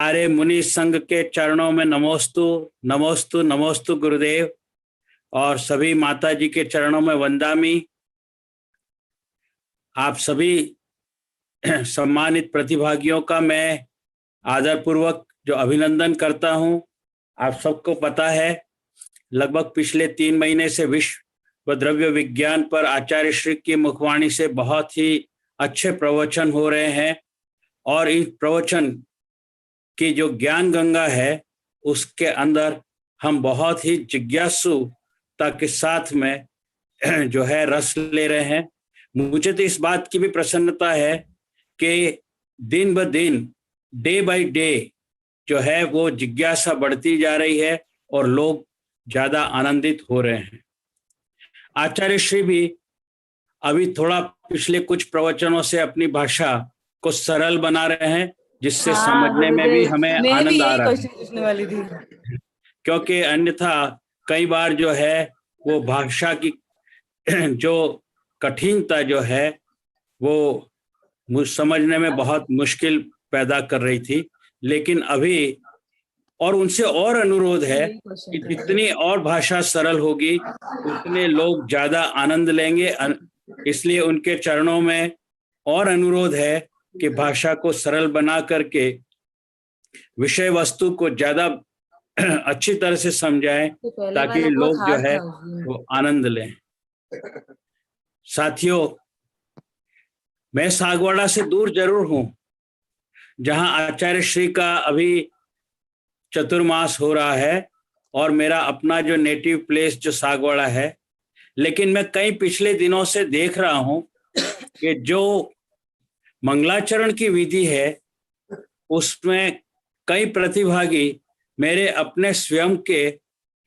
सारे मुनि संघ के चरणों में नमोस्तु नमोस्तु नमोस्तु गुरुदेव, और सभी माता जी के चरणों में वंदामी। आप सभी सम्मानित प्रतिभागियों का मैं आदरपूर्वक जो अभिनंदन करता हूं। आप सबको पता है, लगभग पिछले 3 महीने से विश्व द्रव्य विज्ञान पर आचार्य श्री की मुखवाणी से बहुत ही अच्छे प्रवचन हो रहे हैं, और इस प्रवचन की जो ज्ञान गंगा है उसके अंदर हम बहुत ही जिज्ञासुता के साथ में जो है रस ले रहे हैं। मुझे तो इस बात की भी प्रसन्नता है कि दिन ब दिन, डे बाय डे जो है वो जिज्ञासा बढ़ती जा रही है और लोग ज्यादा आनंदित हो रहे हैं। आचार्य श्री भी अभी थोड़ा पिछले कुछ प्रवचनों से अपनी भाषा को सरल बना रहे हैं, जिससे समझने में भी हमें आनंद आ रहा है। पूछने वाली थी, क्योंकि अन्यथा कई बार जो है वो भाषा की जो कठिनता जो है वो समझने में बहुत मुश्किल पैदा कर रही थी। लेकिन अभी और उनसे और अनुरोध है कि जितनी और भाषा सरल होगी उतने लोग ज्यादा आनंद लेंगे। इसलिए उनके चरणों में और अनुरोध है कि भाषा को सरल बना करके विषय वस्तु को ज्यादा अच्छी तरह से समझाएं, ताकि लोग जो है वो आनंद लें। साथियों, मैं सागवाड़ा से दूर जरूर हूं, जहां आचार्य श्री का अभी चतुर्मास हो रहा है, और मेरा अपना जो नेटिव प्लेस जो सागवाड़ा है। लेकिन मैं कई पिछले दिनों से देख रहा हूं कि जो मंगलाचरण की विधि है उसमें कई प्रतिभागी मेरे अपने स्वयं के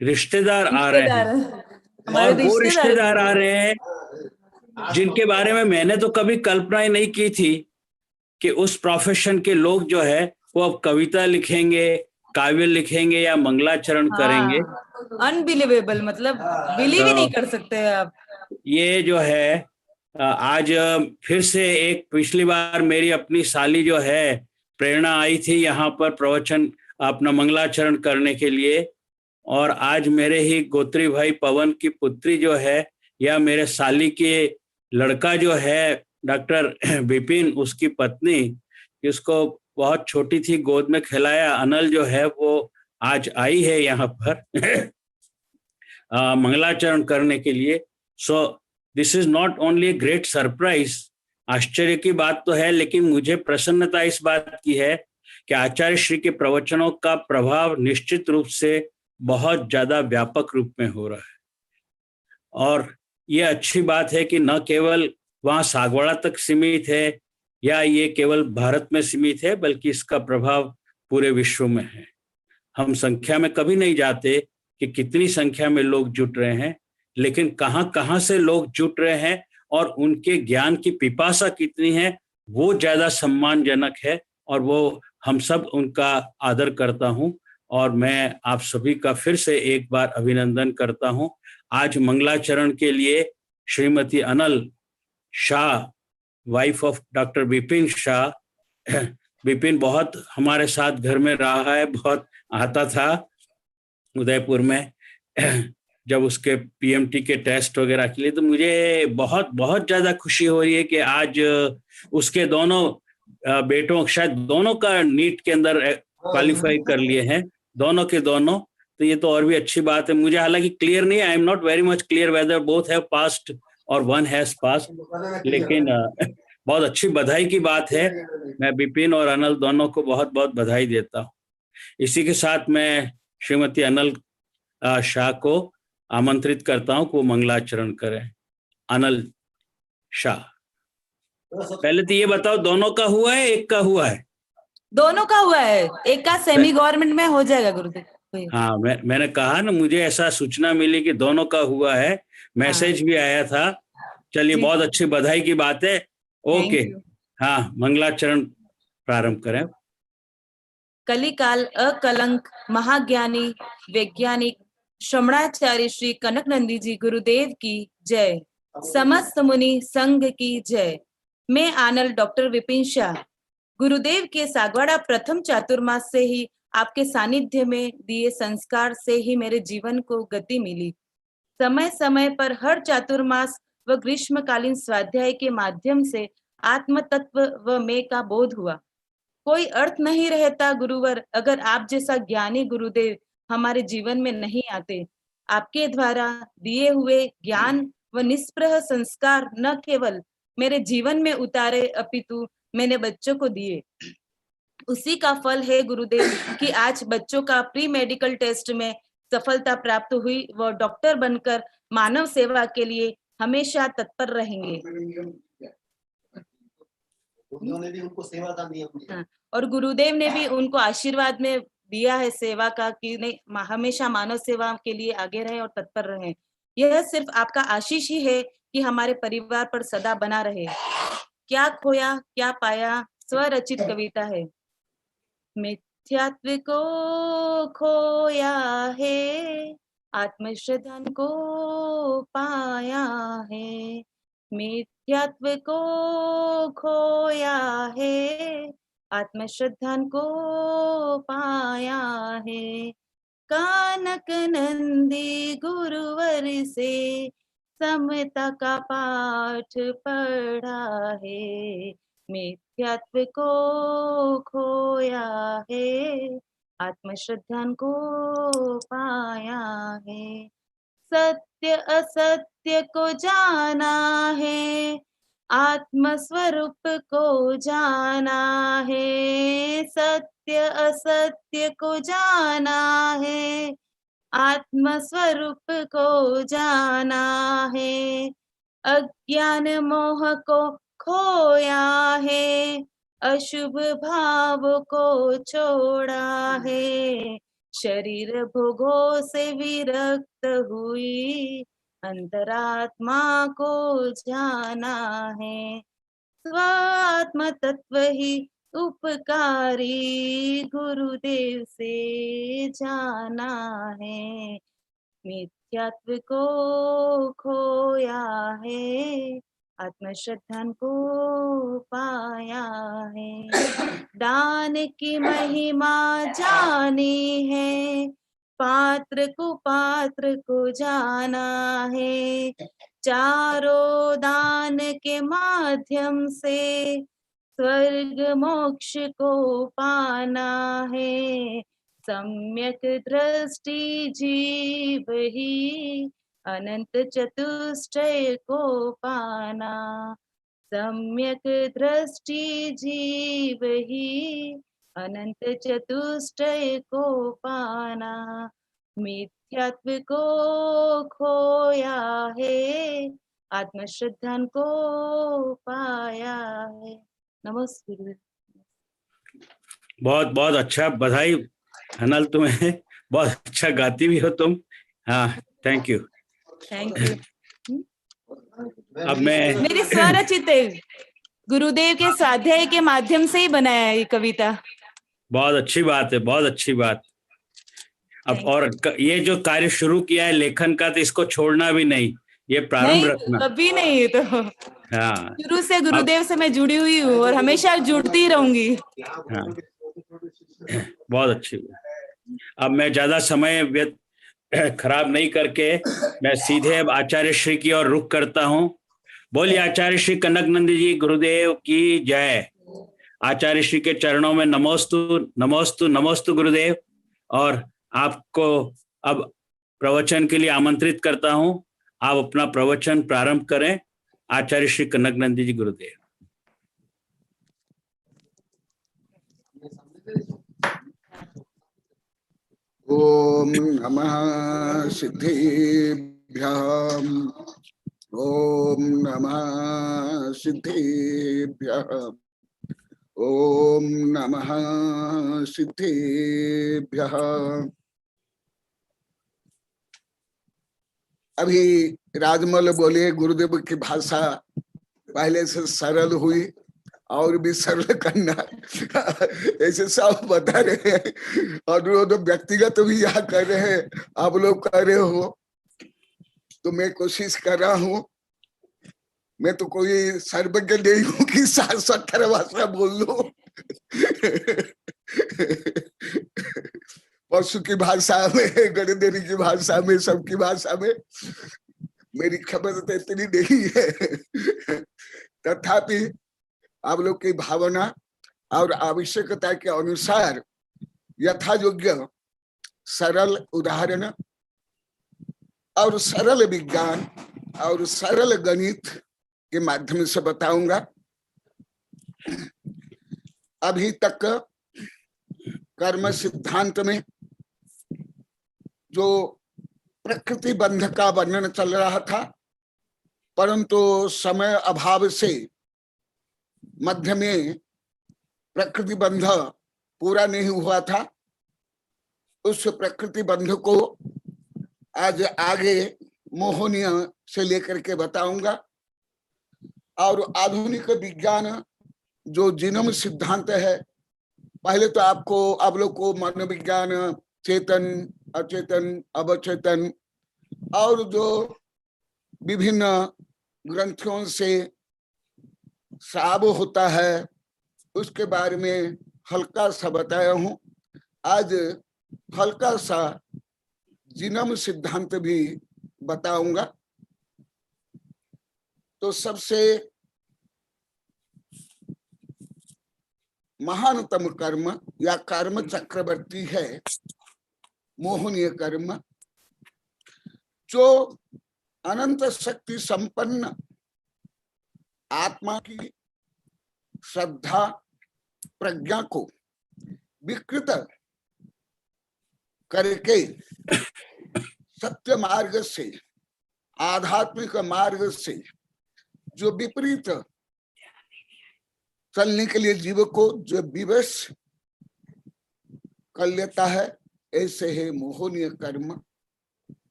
रिश्तेदार आ रहे हैं, और वो रिश्तेदार आ रहे हैं जिनके बारे में मैंने तो कभी कल्पना ही नहीं की थी कि उस प्रोफेशन के लोग जो है वो अब कविता लिखेंगे, काव्य लिखेंगे या मंगलाचरण करेंगे। अनबिलीवेबल, मतलब बिलीव ही नहीं कर सकते आप। ये जो है आज फिर से एक, पिछली बार मेरी अपनी साली जो है प्रेरणा आई थी यहाँ पर प्रवचन अपना मंगलाचरण करने के लिए, और आज मेरे ही गोत्री भाई पवन की पुत्री जो है या मेरे साली के लड़का जो है डॉक्टर विपिन, उसकी पत्नी, जिसको बहुत छोटी थी गोद में खिलाया, अनल जो है वो आज आई है यहाँ पर मंगलाचरण करने के लिए। So this is not only a great surprise, आश्चर्य की बात तो है, लेकिन मुझे प्रसन्नता इस बात की है कि आचार्य श्री के प्रवचनों का प्रभाव निश्चित रूप से बहुत ज्यादा व्यापक रूप में हो रहा है। और ये अच्छी बात है कि न केवल वहाँ सागवाड़ा तक सीमित है या ये केवल भारत में सीमित है, बल्कि इसका प्रभाव पूरे विश्व में है। हम संख्या में कभी नहीं जाते कि कितनी संख्या में लोग जुट रहे हैं, लेकिन कहाँ कहाँ से लोग जुट रहे हैं और उनके ज्ञान की पिपासा कितनी है वो ज्यादा सम्मानजनक है, और वो हम सब उनका आदर करता हूं। और मैं आप सभी का फिर से एक बार अभिनंदन करता हूं। आज मंगलाचरण के लिए श्रीमती अनल Shah, wife of doctor Vipin Shah, Vipin बहुत हमारे साथ घर में रहा है, बहुत आता था उदयपुर में जब उसके पीएमटी के टेस्ट वगैरह के लिए। तो मुझे बहुत बहुत ज्यादा खुशी हो रही है कि आज उसके दोनों बेटों, शायद दोनों का नीट के अंदर क्वालिफाई कर लिए हैं, दोनों के दोनों। तो ये तो और भी अच्छी बात है। मुझे हालांकि क्लियर नहीं, I am not very much clear whether both have passed और वन हैज पास्ड, लेकिन बहुत अच्छी बधाई की बात है। मैं विपिन और अनल दोनों को बहुत बहुत बधाई देता हूँ। इसी के साथ मैं श्रीमती अनल शाह को आमंत्रित करता हूं कि वो मंगलाचरण करें। अनल शाह, पहले तो ये बताओ, दोनों का हुआ है, एक का हुआ है? दोनों का हुआ है, एक का सेमी गवर्नमेंट में हो जाएगा गुरुदेव। हाँ, मैंने कहा ना, मुझे ऐसा सूचना मिली कि दोनों का हुआ है, मैसेज भी आया था। चलिए, बहुत अच्छी बधाई की बात है। ओके, हाँ, मंगलाचरण प्रारंभ करें। कलिकाल अकलंक महाज्ञानी वैज्ञानिक श्रमणाचार्य श्री कनक नंदी जी गुरुदेव की जय। समस्त मुनि संघ की जय। मैं आनल डॉक्टर विपिन शाह गुरुदेव के सागवाड़ा प्रथम चातुर्मास से ही आपके सानिध्य में दिए संस्कार से ही मेरे जीवन को गति मिली। समय समय पर हर चातुर्मास व ग्रीष्मकालीन स्वाध्याय के माध्यम से आत्म तत्व व मैं का बोध हुआ। कोई अर्थ नहीं रहता गुरुवर अगर आप जैसा ज्ञानी गुरुदेव हमारे जीवन में नहीं आते। आपके द्वारा दिए हुए ज्ञान व निष्प्रह संस्कार न केवल मेरे जीवन में उतारे अपितु मैंने बच्चों को दिए। उसी का फल है गुरुदेव कि आज बच्चों का प्री मेडिकल टेस्ट में सफलता प्राप्त हुई। वह डॉक्टर बनकर मानव सेवा के लिए हमेशा तत्पर रहेंगे। उन्होंने भी उनको सेवादान दिया। और गुरुदेव ने भी उनको आशीर्वाद में दिया है सेवा का कि नहीं हमेशा मानव सेवा के लिए आगे रहे और तत्पर रहे। यह सिर्फ आपका आशीष ही है कि हमारे परिवार पर सदा बना रहे। क्या खोया क्या पाया स्वरचित कविता है। मिथ्यात्व को खोया है आत्मश्रद्धा को पाया है। मिथ्यात्व को खोया है आत्मश्रद्धा को पाया है। कानक नंदी गुरुवर से समता का पाठ पढ़ा है। मिथ्यात्व को खोया है आत्मश्रद्धा को पाया है। सत्य असत्य को जाना है आत्म स्वरूप को जाना है। सत्य असत्य को जाना है आत्म स्वरूप को जाना है। अज्ञान मोह को खोया है अशुभ भाव को छोड़ा है। शरीर भोगों से विरक्त हुई अंतरात्मा को जाना है। स्वात्म तत्व ही उपकारी गुरुदेव से जाना है। मिथ्यात्व को खोया है आत्मश्रद्धा को पाया है। दान की महिमा जानी है पात्र कुपात्र को जाना है। चारों दान के माध्यम से स्वर्ग मोक्ष को पाना है। सम्यक दृष्टि जीव ही अनंत चतुष्टय को पाना। सम्यक दृष्टि जीव ही अनंत चतुष्टय को पाना। मिथ्यात्व को खोया है आत्मश्रद्धा को पाया है। नमस्ते। बहुत बहुत अच्छा, बधाई अनल, तुम्हें बहुत अच्छा गाती भी हो तुम। हाँ, थैंक यू। Thank you. अब मैं मेरी स्वरचित है, गुरुदेव के स्वाध्याय के माध्यम से ही बनाया है ये कविता। बहुत अच्छी बात है, बहुत अच्छी बात। अब और ये जो कार्य शुरू किया है लेखन का, तो इसको छोड़ना भी नहीं, ये प्रारंभ रखना। कभी नहीं। तो हाँ, शुरू से गुरुदेव से मैं जुड़ी हुई हूँ और हमेशा जुड़ती ही रहूंगी। हाँ, बहुत अच्छी बात। अब मैं ज्यादा समय खराब नहीं करके मैं सीधे अब आचार्य श्री की ओर रुख करता हूँ। बोलिए आचार्य श्री कनकनंद जी गुरुदेव की जय। आचार्य श्री के चरणों में नमोस्तु नमोस्तु नमोस्तु गुरुदेव। और आपको अब प्रवचन के लिए आमंत्रित करता हूं। आप अपना प्रवचन प्रारंभ करें। आचार्य श्री कनकनंद जी गुरुदेव। ओम नमः सिद्धेभ्यः। ओम नमः सिद्धेभ्यः। ओम नमः सिद्धेभ्यः। अभी राजमल बोले गुरुदेव की भाषा पहले से सरल हुई और भी सरल करना ऐसे सब बता रहे हैं। और वो तो व्यक्तिगत भी यहाँ कर रहे हैं, आप लोग कर रहे हो, तो मैं कोशिश कर रहा हूँ मैं तो कोई सर्वज्ञ नहीं हूं कि 60-70 भाषा बोल लो। पशु की भाषा में, गणदेवी की भाषा में, सबकी भाषा में मेरी खबर तो इतनी नहीं है। तथापि आप लोग की भावना और आवश्यकता के अनुसार यथा योग्य सरल उदाहरण और सरल विज्ञान और सरल गणित के माध्यम से बताऊंगा। अभी तक कर्म सिद्धांत में जो प्रकृति बंध का वर्णन चल रहा था, परंतु समय अभाव से मध्य में प्रकृति बंध पूरा नहीं हुआ था। उस प्रकृति बंध को आज आगे मोहनीय से लेकर के बताऊंगा। और आधुनिक विज्ञान जो जीनोम सिद्धांत है, पहले तो आप लोग को मनोविज्ञान, चेतन, अचेतन, अवचेतन और जो विभिन्न ग्रंथों से स्राव होता है उसके बारे में हल्का सा बताया हूं। आज हल्का सा जीनोम सिद्धांत भी बताऊंगा। तो सबसे महानतम कर्म या कर्म चक्रवर्ती है मोहनीय कर्म, जो अनंत शक्ति संपन्न आत्मा की श्रद्धा प्रज्ञा को विकृत करके सत्य मार्ग से, आध्यात्मिक मार्ग से जो विपरीत चलने के लिए जीव को जो विवश कर लेता है, ऐसे है मोहनीय कर्म,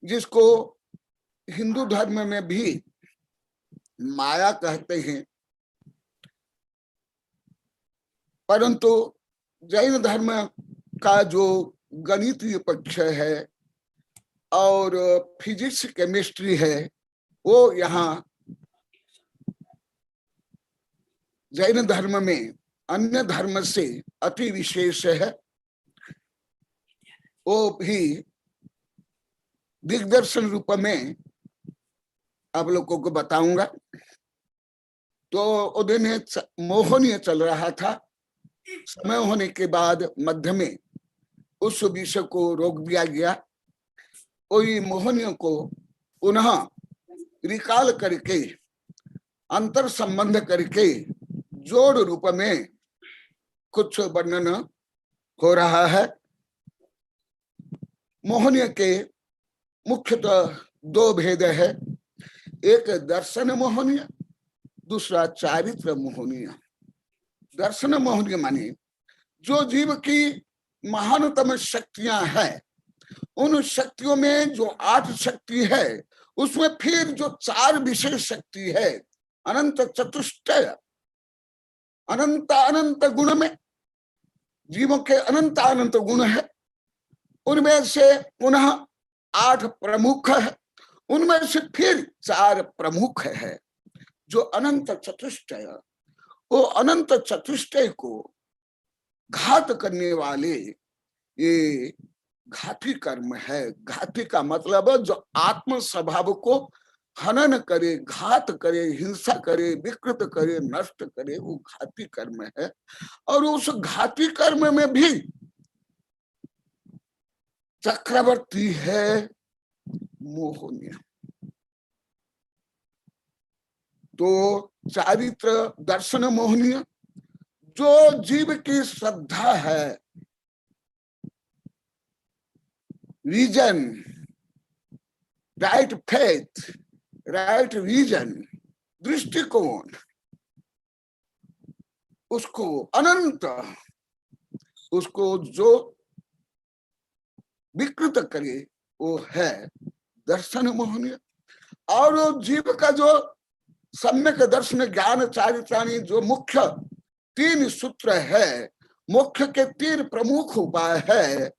जिसको हिंदू धर्म में भी माया कहते हैं। परंतु जैन धर्म का जो गणितीय पक्ष है और फिजिक्स केमिस्ट्री है, वो यहाँ जैन धर्म में अन्य धर्म से अति विशेष है। वो भी दिग्दर्शन रूप में आप लोगों को बताऊंगा। तो उदिन मोहनीय चल रहा था, समय होने के बाद मध्य में उस विषय को रोक दिया गया। वही मोहनीय को पुनः रिकाल करके, अंतर संबंध करके जोड़ रूप में कुछ वर्णन हो रहा है। मोहनीय के मुख्यतः दो भेद है, एक दर्शन मोहनीय, दूसरा चारित्र मोहनीय। दर्शन मोहनीय माने जो जीव की महानतम शक्तियां हैं, उन शक्तियों में जो 8 शक्ति है, उसमें फिर जो 4 विशेष शक्ति है, अनंत चतुष्टय, अनंत अनंत गुण में जीवों के अनंत अनंत गुण है, उनमें से पुनः 8 प्रमुख है, उनमें से फिर 4 प्रमुख है जो अनंत चतुष्टय। वो अनंत चतुष्टय को घात करने वाले ये घाती कर्म है। घाती का मतलब जो आत्म स्वभाव को हनन करे, घात करे, हिंसा करे, विकृत करे, नष्ट करे, वो घाती कर्म है। और उस घाती कर्म में भी चक्रवर्ती है मोहनीय। तो चारित्र दर्शन मोहनीय, जो जीव की श्रद्धा है, vision, right faith, right vision, दृष्टिकोण, उसको अनंत, उसको जो विकृत करे, वो है दर्शन मोहनीय। और जीव का जो सम्यक दर्शन ज्ञान चारित्राणी जो मुख्य 3 सूत्र है, मोक्ष के 3 प्रमुख उपाय है,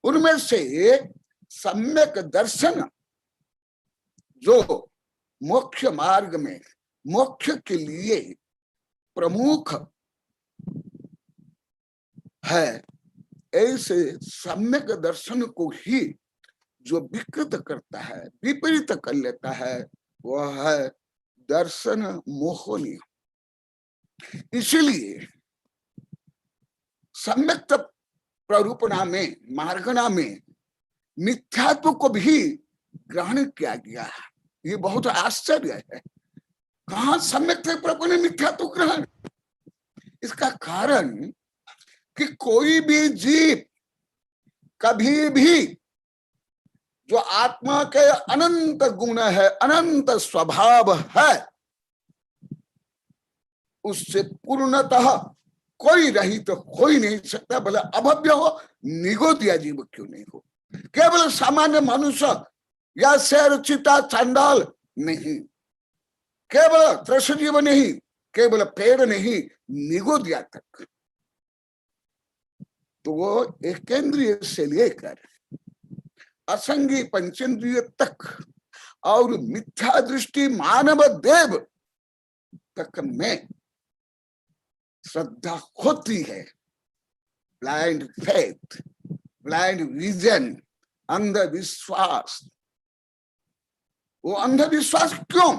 उनमें से सम्यक दर्शन जो मोक्ष मार्ग में मोक्ष के लिए प्रमुख है, ऐसे सम्यक दर्शन को ही जो विकृत करता है, विपरीत कर लेता है, वह है दर्शन मोहनीय। इसीलिए सम्यक प्ररूपणा में, मार्गणा में मिथ्यात्व को भी ग्रहण किया गया है। ये बहुत आश्चर्य है, कहां सम्यक प्ररूप ने मिथ्यात्व ग्रहण। इसका कारण कि कोई भी जीव कभी भी जो आत्मा के अनंत गुण है, अनंत स्वभाव है, उससे पूर्णतः कोई रहित तो हो ही नहीं सकता। भले अभव्य हो, निगोदिया जीव क्यों नहीं हो, केवल सामान्य मनुष्य या शेर चिता चांडाल नहीं, केवल त्रसजीव नहीं, केवल पेड़ नहीं, निगोदिया तक। तो वो एकेंद्रिय से लेकर असंगी पंचेंद्रिय तक और मिथ्या दृष्टि मानव देव तक में श्रद्धा होती है। ब्लाइंड फेथ, ब्लाइंड विजन, अंधविश्वास। वो अंधविश्वास क्यों?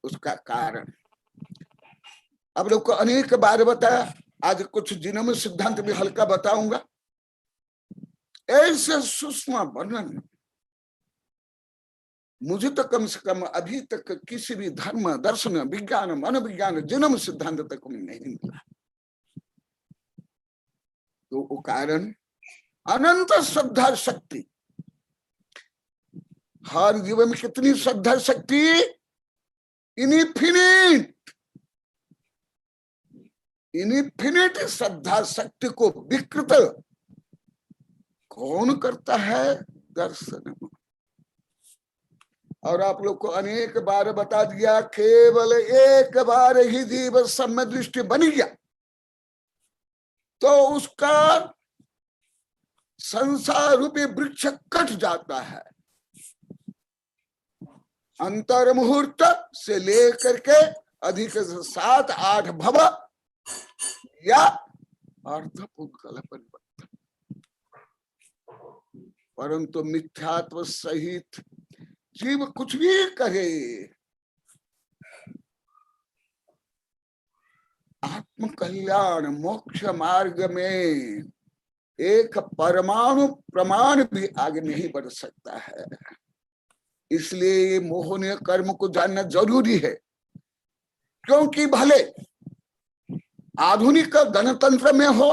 उसका कारण अब लोग को अनेक बार बताया, आज कुछ जिनम सिद्धांत भी हल्का बताऊंगा। ऐसे सूक्ष्म वर्णन मुझे तो कम से कम अभी तक किसी भी धर्म, दर्शन, विज्ञान, मनोविज्ञान, जिनम सिद्धांत तक नहीं मिला। तो वो कारण अनंत श्रद्धा शक्ति। हर जीवन में कितनी श्रद्धा शक्ति? इनफिनिट श्रद्धा शक्ति को विकृत कौन करता है? दर्शन। और आप लोग को अनेक बार बता दिया, केवल एक बार ही जीव सम्य दृष्टि बन गया तो उसका संसार रूपी वृक्ष कट जाता है। अंतर मुहूर्त से लेकर के अधिक से 7-8 भव या अर्थ पुद्गल परिवर्तन, परंतु मिथ्यात्व सहित जीव कुछ भी करे, आत्म कल्याण मोक्ष मार्ग में एक परमाणु प्रमाण भी आगे नहीं बढ़ सकता है। इसलिए मोहनीय कर्म को जानना जरूरी है, क्योंकि भले आधुनिक गणतंत्र में हो,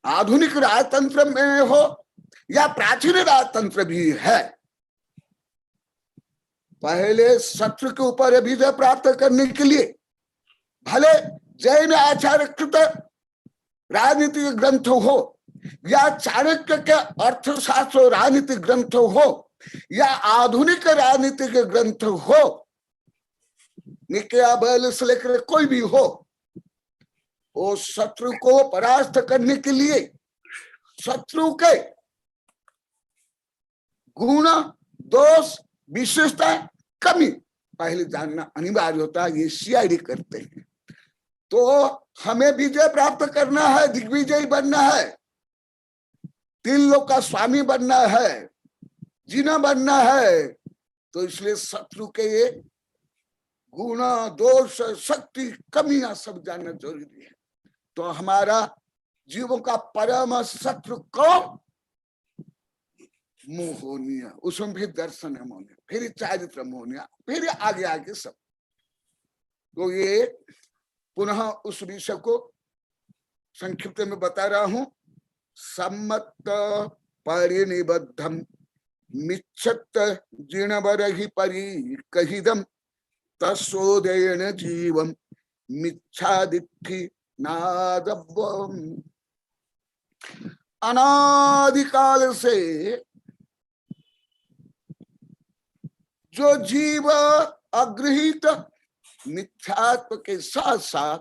आधुनिक राजतंत्र में हो या प्राचीन राजतंत्र भी है, पहले शत्रु के ऊपर विजय प्राप्त करने के लिए भले जैन आचार्यकृत राजनीतिक ग्रंथ हो या चाणक्य के अर्थशास्त्र राजनीतिक ग्रंथ हो या आधुनिक राजनीतिक ग्रंथ हो, मैकियावेली से लेकर कोई भी हो, वो शत्रु को परास्त करने के लिए शत्रु के गुण, दोष, विशेषता, कमी पहले जानना अनिवार्य होता है। ये सीआईडी करते हैं। तो हमें विजय प्राप्त करना है, दिग्विजय बनना है, 3 लोक का स्वामी बनना है, जीना बनना है, तो इसलिए शत्रु के ये गुण, दोष, शक्ति, कमियां सब जानना जरूरी है। तो हमारा जीवों का परम शत्रु कौन? मोहनीय। उसमें भी दर्शन है मोहनीय, फिर चारित्र मोहनीय, फिर आगे आगे सब। तो ये पुनः उस विषय को संक्षिप्त में बता रहा हूं। सम्मत परिनिबद्धम मिच्छत जिणवरहि परिकहिदम तस्सोदयन जीवम मिच्छादित्थि नादव्वम। अनादिकाल से जो जीव अगृहित मिथ्यात्व के साथ साथ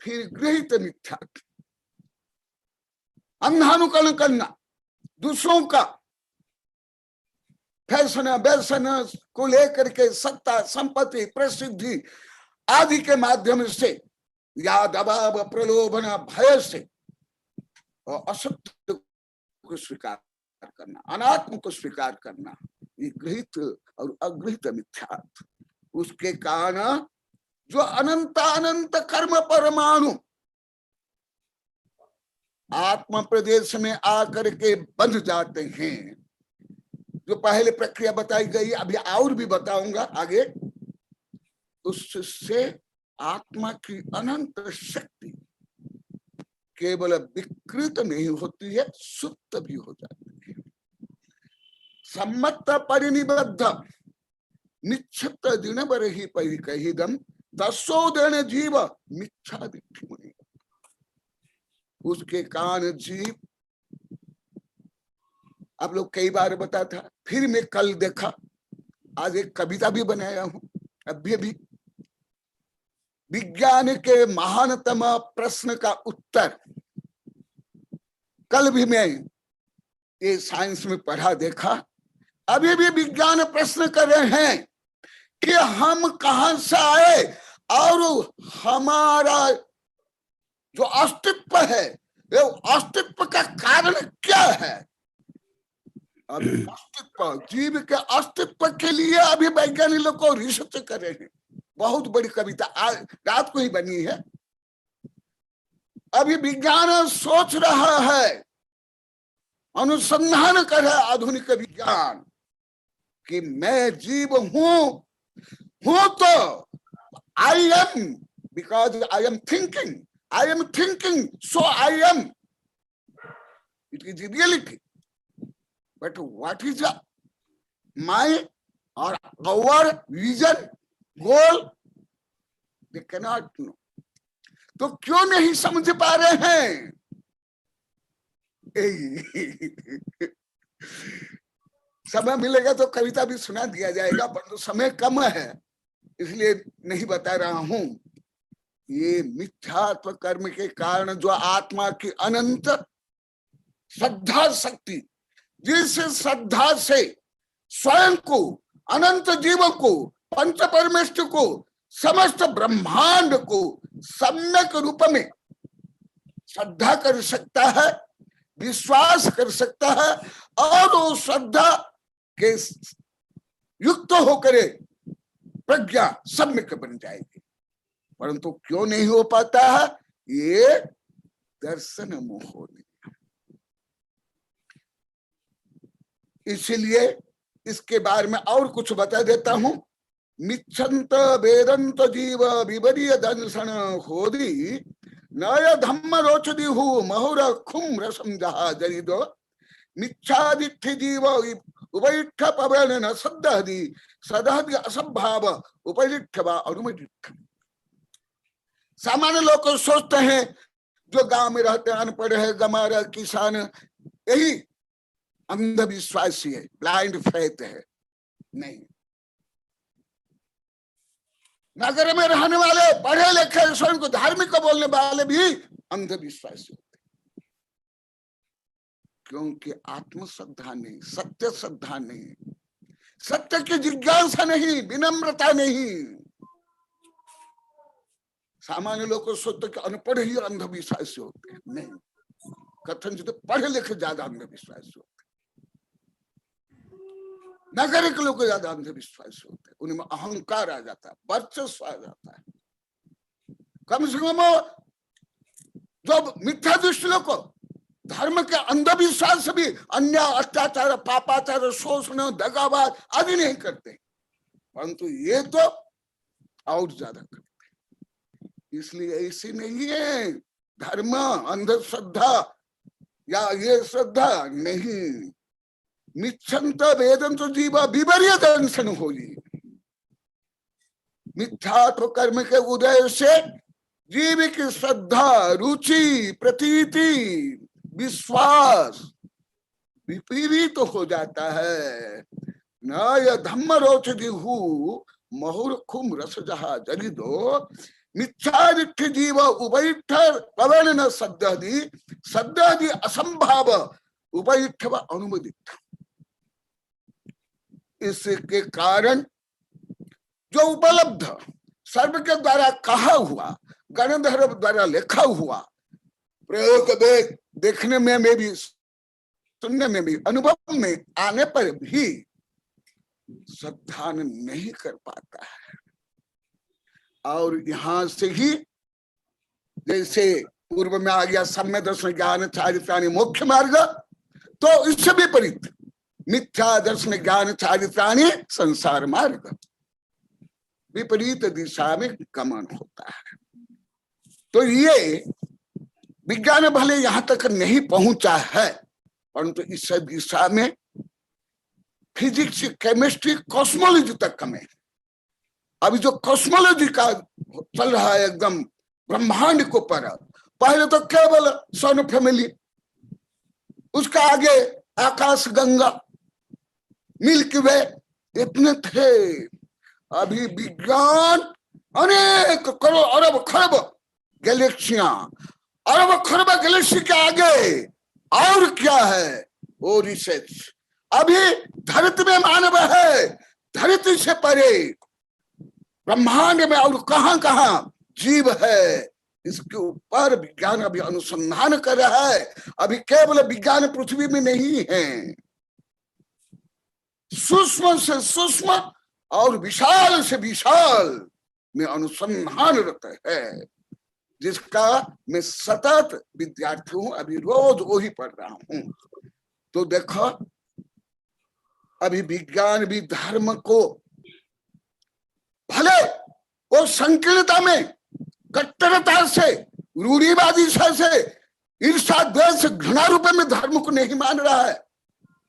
फिर गृहित मिथ्यात्व, अंधानुकरण करना, दूसरों का फैशन वैसन को लेकर के सत्ता संपत्ति प्रसिद्धि आदि के माध्यम से या दबाव प्रलोभन भय से और असत्य को स्वीकार करना, अनात्म को स्वीकार करना, ये गृहीत और अगृहीत मिथ्यात्व, उसके कारण जो अनंत अनंत कर्म परमाणु आत्म प्रदेश में आकर के बंध जाते हैं। जो पहले प्रक्रिया बताई गई, अभी और भी बताऊंगा आगे, उससे आत्मा की अनंत शक्ति केवल विकृत नहीं होती है, सुप्त भी हो जाती है। सम्मत परिनिबद्ध निक्षिप्त दिन बर ही परिकहिदम तस्सोदन जीव मिथ्या दिट्ठि मुनि। उसके कारण जीव, आप लोग कई बार बता था, फिर मैं कल देखा, आज एक कविता भी बनाया हूं, अभी विज्ञान के महानतम प्रश्न का उत्तर कल भी मैं ये साइंस में पढ़ा देखा। अभी भी विज्ञान प्रश्न कर रहे हैं कि हम कहां से आए और हमारा जो अस्तित्व है, वो अस्तित्व का कारण क्या है। अभी अस्तित्व, जीव के अस्तित्व के लिए अभी वैज्ञानिक लोग को रिसर्च कर रहे हैं। बहुत बड़ी कविता आज रात को ही बनी है। अभी विज्ञान सोच रहा है, अनुसंधान कर रहा है आधुनिक विज्ञान कि मैं जीव हूं तो I am, because I am thinking so I am, it is reality. But what is my और our vision goal, they cannot know. तो क्यों नहीं समझ पा रहे हैं? समय मिलेगा तो कविता भी सुना दिया जाएगा, परंतु समय कम है इसलिए नहीं बता रहा हूं। ये मिथ्यात्व कर्म के कारण जो आत्मा की अनंत श्रद्धा शक्ति, जिस श्रद्धा से स्वयं को, अनंत जीवों को, पंच परमेष्ठ को, समस्त ब्रह्मांड को सम्यक रूप में श्रद्धा कर सकता है, विश्वास कर सकता है, और वो श्रद्धा के युक्त होकर प्रज्ञा सम्यक बन जाएगी। परंतु क्यों नहीं हो पाता है? ये दर्शन मोह नहीं। इसलिए इसके बारे में और कुछ बता देता हूं। मिच्छंत वेदंत जीव विबरीय दर्शन होदी नय धम्म रोचदी हु महुर खुम रसम जहा जरिदो मिच्छादिठ्ठि जीव उपरिष्ठ पवन न सदहदी सदहदी असंभाव उपरिष्ठ व अनुमदिष्ठ। सामान्य लोग सोचते हैं जो गांव में रहते हैं, अनपढ़ है, गमारा, किसान, यही अंधविश्वासी है, ब्लाइंड फेथ है। नहीं, नगर में रहने वाले पढ़े लिखे स्वयं को धार्मिक को बोलने वाले भी अंधविश्वासी होते, क्योंकि आत्म श्रद्धा नहीं, सत्य श्रद्धा नहीं, सत्य की जिज्ञासा नहीं, विनम्रता नहीं। सामान्य लोग को सोचते कि अनपढ़ ही अंधविश्वासी होते हैं। नहीं, कथन जो पढ़े लिखे ज्यादा अंधविश्वासी होते, नागरिक लोग ज्यादा अंधविश्वास होते हैं। उनमें अहंकार आ जाता है, वर्चस्व आ जाता है। कम से कम जो मिथ्या दृष्टि लोग को धर्म के अंधविश्वास भी अन्य अत्याचार, पापाचार, शोषण, दगाबाज आदि नहीं करते, परंतु ये तो और ज्यादा करते हैं। इसलिए ऐसी नहीं है धर्म अंधश्रद्धा या ये श्रद्धा नहीं। मिच्छंत वेदंत जीव विपर्य दर्शन होली। मिथ्यात्व कर्म के उदय से जीव की श्रद्धा, रुचि, प्रतीति, विश्वास विपरीत तो हो जाता है। न धम्म रोचदी हु महुर खुम रस जहा जरिदो मिथ्यादिठ्ठि जीव उपरिष्ठ पवन न सद्दहदी सद्दहदी असंभाव उपरिष्ठ व अनुमोदित। इसके कारण जो उपलब्ध सर्व के द्वारा कहा हुआ, गणधर्व द्वारा लिखा हुआ, प्रयोग वेद देखने में भी, सुनने में भी, अनुभव में आने पर भी श्रद्धा नहीं कर पाता है। और यहां से ही जैसे पूर्व में आ गया सम्यक दर्शन ज्ञान चारित्राणि मोक्ष मार्ग, तो इससे विपरीत मिथ्या दर्शन ज्ञान चारित्राणि संसार मार्ग, विपरीत दिशा में गमन होता है। तो ये विज्ञान भले यहां तक नहीं पहुंचा है, परंतु इस दिशा में फिजिक्स, केमिस्ट्री, कॉस्मोलॉजी तक में, अभी जो कॉस्मोलॉजी का चल रहा है एकदम ब्रह्मांड को पर, पहले तो केवल सन फैमिली, उसका आगे आकाश गंगा, मिल्की वे, इतने थे। अभी विज्ञान अनेक करोड़ अरब खरब गैलेक्सियां, अरब खरब गैलेक्सी के आगे और क्या है वो रिसर्च। अभी धरती में मानव है, धरती से परे ब्रह्मांड में और कहां कहां जीव है, इसके ऊपर विज्ञान अभी अनुसंधान कर रहा है। अभी केवल विज्ञान पृथ्वी में नहीं है, सूक्ष्म से सूक्ष्म और विशाल से विशाल में अनुसंधानरत है, जिसका मैं सतत विद्यार्थी हूं, अभी रोज वही पढ़ रहा हूं। तो देखो अभी विज्ञान भी धर्म को भले वो संकीर्णता में, कट्टरता से, रूढ़िवादी से, ईर्ष्या द्वेष घृणा रूप में धर्म को नहीं मान रहा है,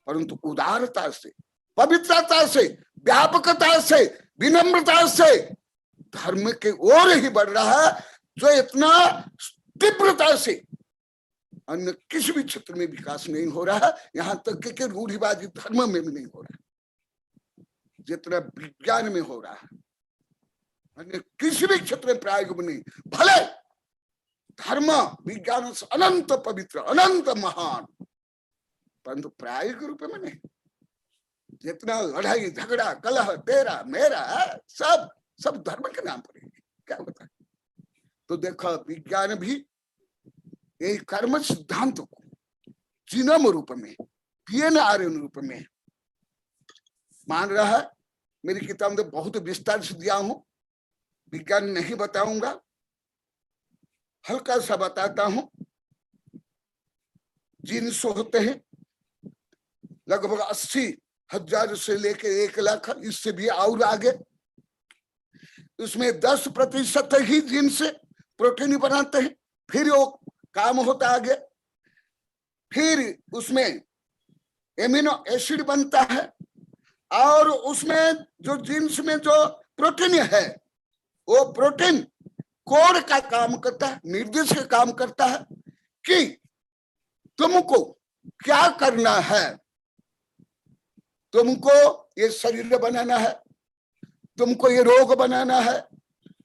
परंतु उदारता से, पवित्रता से, व्यापकता से, विनम्रता से धर्म के ओर ही बढ़ रहा है, जो इतना तीव्रता से अन्य किसी भी क्षेत्र में विकास नहीं हो रहा है, यहां तक कि रूढ़िवादी धर्म में भी नहीं हो रहा है जितना विज्ञान में हो रहा है। अन्य किसी भी क्षेत्र में प्रायोग नहीं, भले धर्म विज्ञान से अनंत पवित्र, अनंत महान, परंतु प्रायोगिक रूप में नहीं। जितना लड़ाई झगड़ा कलह तेरा मेरा सब धर्म के नाम पर है, क्या होता है। तो देखो विज्ञान भी यही कर्म सिद्धांत को जीनोम रूप में, डीएनए रूप में मान रहा है। मेरी किताब में बहुत विस्तार से दिया हूं, विज्ञान नहीं बताऊंगा, हल्का सा बताता हूं। जीन्स होते हैं लगभग 80,000 से लेकर 1 लाख, इससे भी और आगे। उसमें 10% ही जीन्स प्रोटीन बनाते हैं, फिर वो काम होता आगे, फिर उसमें एमिनो एसिड बनता है, और उसमें जो जीन्स में जो प्रोटीन है, वो प्रोटीन कोड का काम करता है, निर्देश का काम करता है कि तुमको क्या करना है। तुमको ये शरीर बनाना है, तुमको ये रोग बनाना है,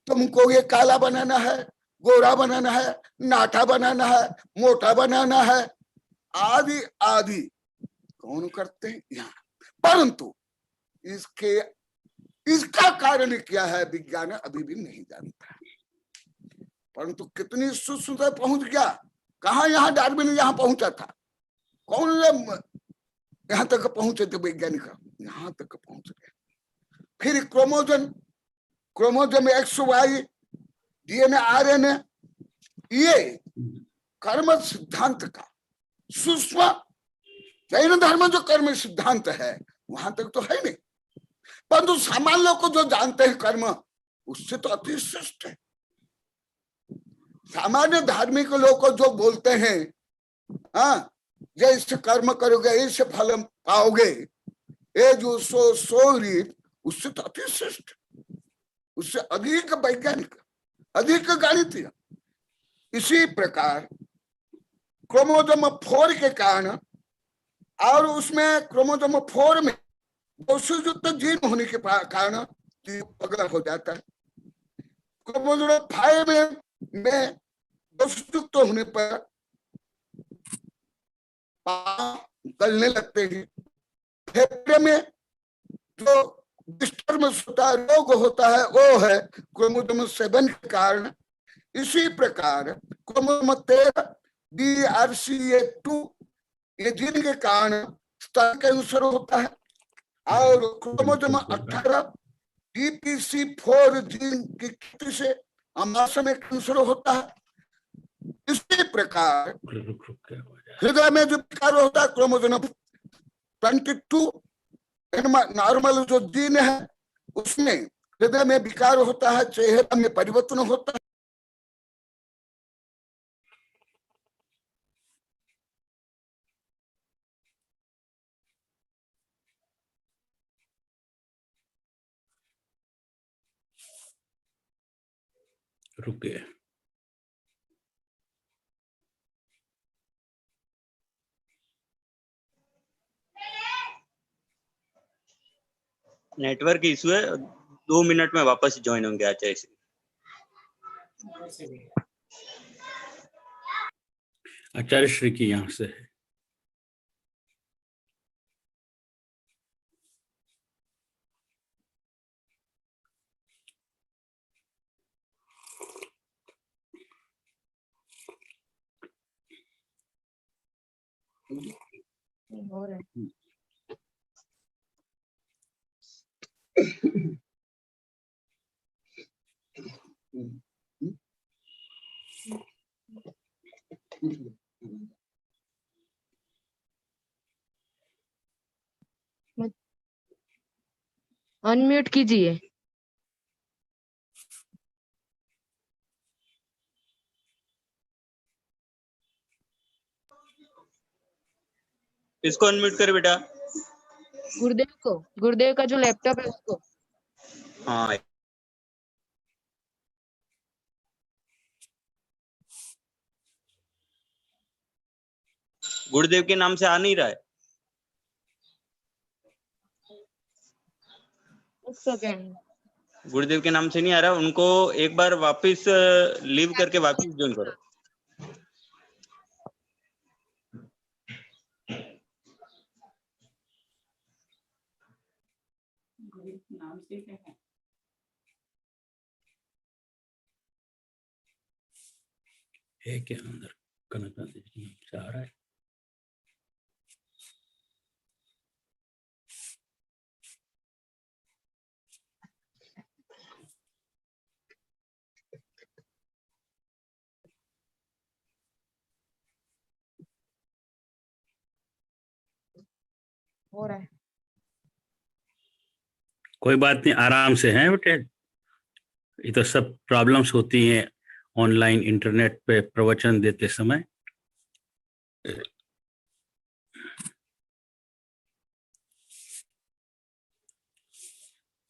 तुमको ये काला बनाना है, गोरा बनाना है, नाटा बनाना है, मोटा बनाना है, आदि आदि कौन करते हैं यहाँ। परंतु इसका कारण क्या है विज्ञान अभी भी नहीं जानता, परंतु कितनी सूक्ष्मता पहुंच गया। कहा यहाँ डार्विन यहाँ पहुंचा था, कौन यहाँ तक पहुंचे थे वैज्ञानिक, यहाँ तक पहुंच गए। फिर क्रोमोजोम में XY, DNA RNA, ये कर्म सिद्धांत का सूक्ष्म जैन धर्म जो कर्म सिद्धांत है वहां तक तो है नहीं, परंतु सामान्य लोग को जो जानते हैं कर्म, उससे तो अति श्रेष्ठ है। सामान्य धार्मिक लोग को जो बोलते हैं, हाँ जैसे कर्म करोगे ऐसे फल पाओगे, ये जो सो रीत, उससे तो अति श्रेष्ठ, उससे अधिक वैज्ञानिक, अधिक गणितीय। इसी प्रकार क्रोमोसोम 4 के कारण, और उसमें क्रोमोसोम 4 में दोषयुक्त जीन होने के कारण पगला हो जाता है। क्रोमोसोम 5 में दोषयुक्त होने पर गलने लगते हैं। फेफड़े में जो डिस्टर्बेंस होता है, रोग होता है, वो है क्रोमोसोम 7 के कारण। इसी प्रकार क्रोमोसोम 13 BRCA2 ये जीन के कारण स्तन कैंसर होता है, और क्रोमोसोम 18 DPC4 जीन की क्षति से अमाशय में कैंसर होता है। इसी प्रकार हृदय में जो विकार होता है क्रोमोसोम 22 नॉर्मल जो जीन है उसमें हृदय में विकार होता है, चेहरा में परिवर्तन होता है। रुके नेटवर्क इशू है, 2 मिनट में वापस ज्वाइन होंगे आचार्य श्री। आचार्य श्री की यहाँ से है। हो रहा है। अनम्यूट कीजिए। इसको अनम्यूट कर बेटा। गुरुदेव का जो लैपटॉप है उसको। हाँ गुरुदेव के नाम से आ नहीं रहा है। गुरुदेव के नाम से नहीं आ रहा, उनको एक बार वापस लीव करके वापस ज्वाइन करो। नाम से है क्या अंदर कनक से आ रहा है। हो रहा है। कोई बात नहीं, आराम से हैं बेटे। ये तो सब प्रॉब्लम्स होती हैं ऑनलाइन इंटरनेट पे प्रवचन देते समय।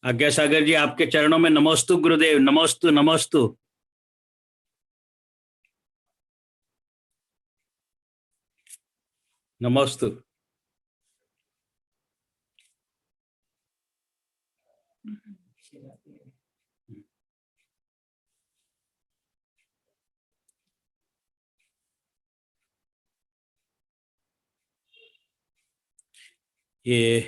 आज्ञा सागर जी, आपके चरणों में नमोस्तु गुरुदेव, नमोस्तु नमोस्तु। नमोस्तु। ये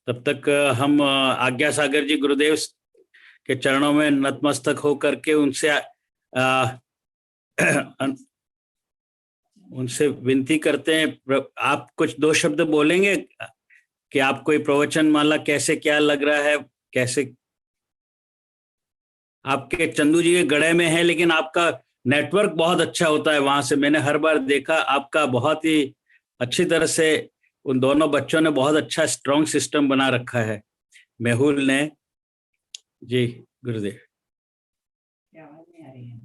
तब तक हम आज्ञा सागर जी गुरुदेव के चरणों में नतमस्तक होकर के उनसे विनती करते हैं। आप कुछ 2 शब्द बोलेंगे कि आपको ये प्रवचन माला कैसे क्या लग रहा है, कैसे? आपके चंदू जी के गढ़े में है, लेकिन आपका नेटवर्क बहुत अच्छा होता है वहां से, मैंने हर बार देखा। आपका बहुत ही अच्छी तरह से उन दोनों बच्चों ने बहुत अच्छा स्ट्रॉन्ग सिस्टम बना रखा है, मेहुल ने। जी गुरुदेव। आवाज नहीं आ रही है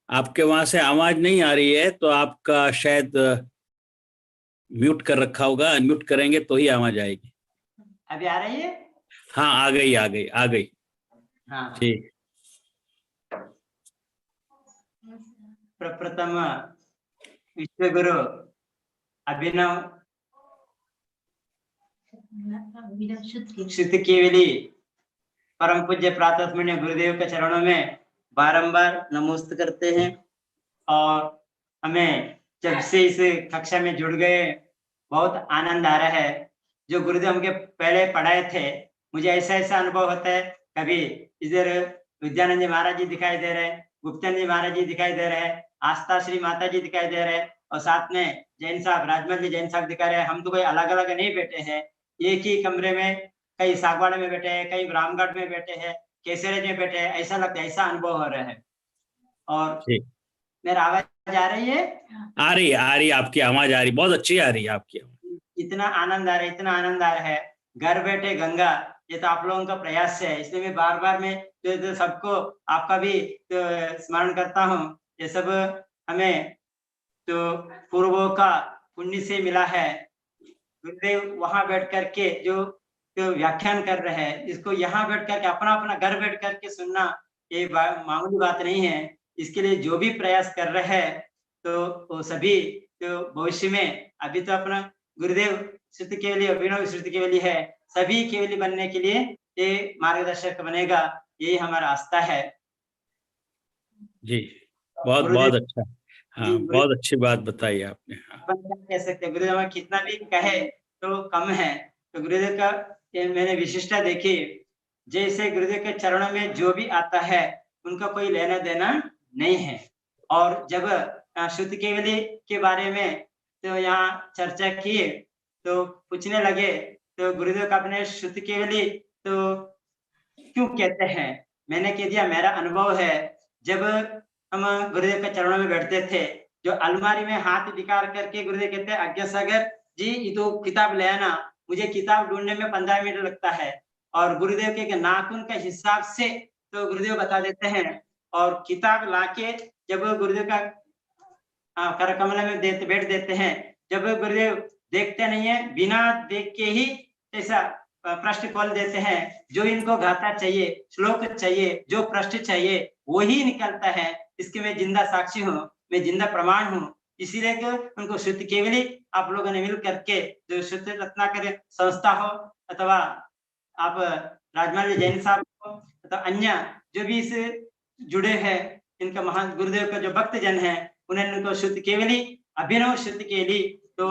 आपके वहां से, आवाज नहीं आ रही है तो आपका शायद म्यूट कर रखा होगा, अनम्यूट करेंगे तो ही आवाज आएगी। अभी आ रही है? हाँ आ गई आ गई आ गई। हाँ ठीक। प्रप्रथम विश्व गुरु अभिनव श्रुति केवली परम पूज्य प्रातस्मरणीय गुरुदेव के चरणों में बारंबार नमस्ते करते हैं। और हमें जब से इस कक्षा में जुड़ गए बहुत आनंद आ रहा है। जो गुरुदेव हमके पहले पढ़ाए थे, मुझे ऐसा अनुभव होता है, कभी इधर विद्यानंद जी महाराज जी दिखाई दे रहे, गुप्तानंद जी महाराज जी दिखाई दे रहे, आस्था श्री माता जी दिखाई दे रहे, और साथ में जैन साहब, राजमल जी जैन साहब दिखा रहे हैं। हम तो कोई अलग अलग नहीं बैठे हैं, एक ही कमरे में, कई सागवाड़ा में बैठे हैं, कई रामगढ़ में बैठे हैं, केसरे में बैठे हैं, ऐसा लगता है, ऐसा अनुभव हो रहा है। और मेरा आवाज आ रही है? आ रही, आपकी आवाज आ रही, बहुत अच्छी आ रही है आपकी आवाज। इतना आनंद आ रहा है, इतना आनंद आ रहा है। घर बैठे गंगा, ये तो आप लोगों का प्रयास है, इसलिए मैं बार बार में तो सबको आपका भी तो स्मरण करता हूँ। ये सब हमें तो पूर्वों का पुण्य से मिला है। गुरुदेव वहां बैठ करके जो व्याख्यान कर रहे हैं, इसको यहाँ बैठ करके अपना घर बैठ करके सुनना ये मामूली बात नहीं है। इसके लिए जो भी प्रयास कर रहे हैं तो वो सभी तो भविष्य में, अभी तो अपना गुरुदेव श्रुति केवली, अभिनव श्रुति केवली है, सभी केवली बनने के लिए ये मार्गदर्शक बनेगा, यही हमारा आस्था है। जी बहुत अच्छा। हाँ, बहुत अच्छी बात बताई आपने। हाँ। कह सकते गुरुदेव में कितना भी कहे तो कम है। तो गुरुदेव का मैंने विशिष्टता देखी, जैसे गुरुदेव के चरणों में जो भी आता है उनका कोई लेना देना नहीं है। और जब श्रुति केवली के बारे में तो यहाँ चर्चा की तो पूछने लगे, तो गुरुदेव का अपने श्रुति केवली तो क्यों कहते हैं, मैंने कह दिया मेरा अनुभव है। जब हम गुरुदेव के चरणों में बैठते थे, जो अलमारी में हाथ निकाल करके गुरुदेव कहते हैं, आज्ञा सागर जी ये तो किताब ले आना, मुझे किताब ढूंढने में 15 मिनट लगता है। और गुरुदेव के नाखून के हिसाब से तो गुरुदेव बता देते हैं। और किताब लाके जब गुरुदेव का कर कमल में बैठ देते हैं, जब गुरुदेव देखते नहीं है, बिना देख के ही ऐसा प्रश्न खोल देते हैं। जो इनको गाथा चाहिए, श्लोक चाहिए, जो प्रश्न चाहिए वही निकलता है। इसके मैं जिंदा साक्षी हूँ, मैं जिंदा प्रमाण हूँ। इसीलिए उनको श्रुति केवली आप लोगों ने मिल करके जो श्रुति रत्नाकर संस्था हो, अथवा आप राजमल जैन साहब हो, अथवा अन्य जो भी इस जुड़े हैं, इनका महान गुरुदेव का जो भक्त जन है, उन्होंने उनको श्रुति केवली, अभिनव श्रुति केवली तो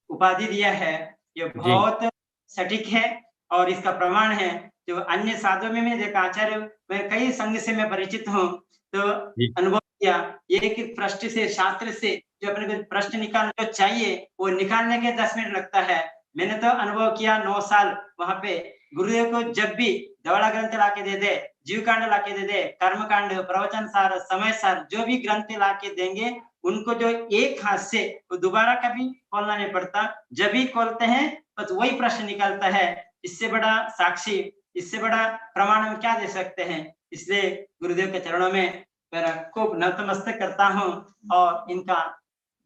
उपाधि दिया है। ये बहुत सटीक है और इसका प्रमाण है। जो अन्य साधुओं में मैं देखा, आचार्य मैं कई संघ से मैं परिचित हूँ, तो अनुभव किया एक प्रश्न से, शास्त्र से जो अपने को प्रश्न निकालने जो चाहिए वो निकालने के 10 मिनट लगता है। मैंने तो अनुभव किया 9 साल वहां पे। गुरुदेव को जब भी धवला ग्रंथ लाके दे दे, जीव कांड लाके दे दे, कर्म कांड, प्रवचन सार, समय सार, जो भी ग्रंथ लाके देंगे उनको जो एक हाथ से वो दोबारा कभी खोलना नहीं पड़ता। जब भी खोलते हैं बस वही प्रश्न निकलता है। इससे बड़ा साक्षी, इससे बड़ा प्रमाण हम क्या दे सकते हैं। इसलिए गुरुदेव के चरणों में मेरा खूब नतमस्तक करता हूँ और इनका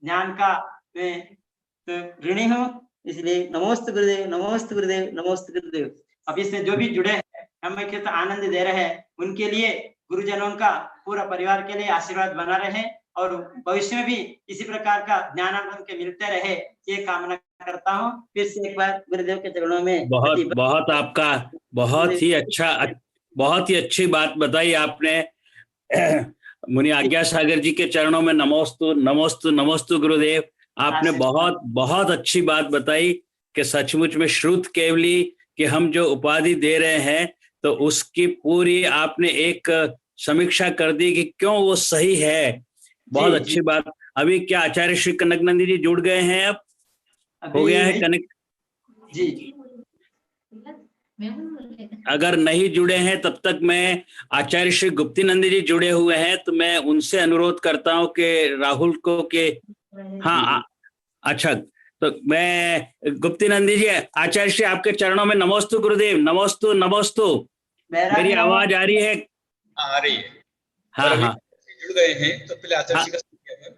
ज्ञान का मैं तो ऋणी हूँ। इसलिए नमोस्त गुरुदेव, नमोस्त गुरुदेव, नमोस्त गुरुदेव। अब इसमें जो भी जुड़े हैं, हमें तो आनंद दे रहे हैं, उनके लिए गुरुजनों का पूरा परिवार के लिए आशीर्वाद बना रहे और भविष्य में भी इसी प्रकार का ज्ञान के मिलते रहे, ये कामना करता हूँ। फिर से एक बार गुरुदेव के चरणों में बहुत आपका बहुत ही अच्छी बात बताई आपने। मुनि आज्ञा सागर जी के चरणों में नमोस्तु नमोस्तु नमोस्तु गुरुदेव। आपने बहुत अच्छी बात बताई कि सचमुच में श्रुत केवली कि हम जो उपाधि दे रहे हैं तो उसकी पूरी आपने एक समीक्षा कर दी कि क्यों वो सही है। बहुत अच्छी बात। अभी क्या आचार्य श्री कनकनंदी जी जुड़ गए हैं? अब हो गया है कनेक्ट जी। अगर नहीं जुड़े हैं तब तक मैं आचार्य श्री गुप्तिनंदी जी जुड़े हुए हैं, तो मैं उनसे अनुरोध करता हूं कि राहुल को के हाँ अच्छा, तो मैं गुप्तिनंदी जी, आचार्य श्री आपके चरणों में नमोस्तु गुरुदेव, नमोस्तु नमोस्तु। मेरी आवाज आ रही है? आ रही है। हाँ हाँ जुड़ गए हैं तो पहले आचार्य जी का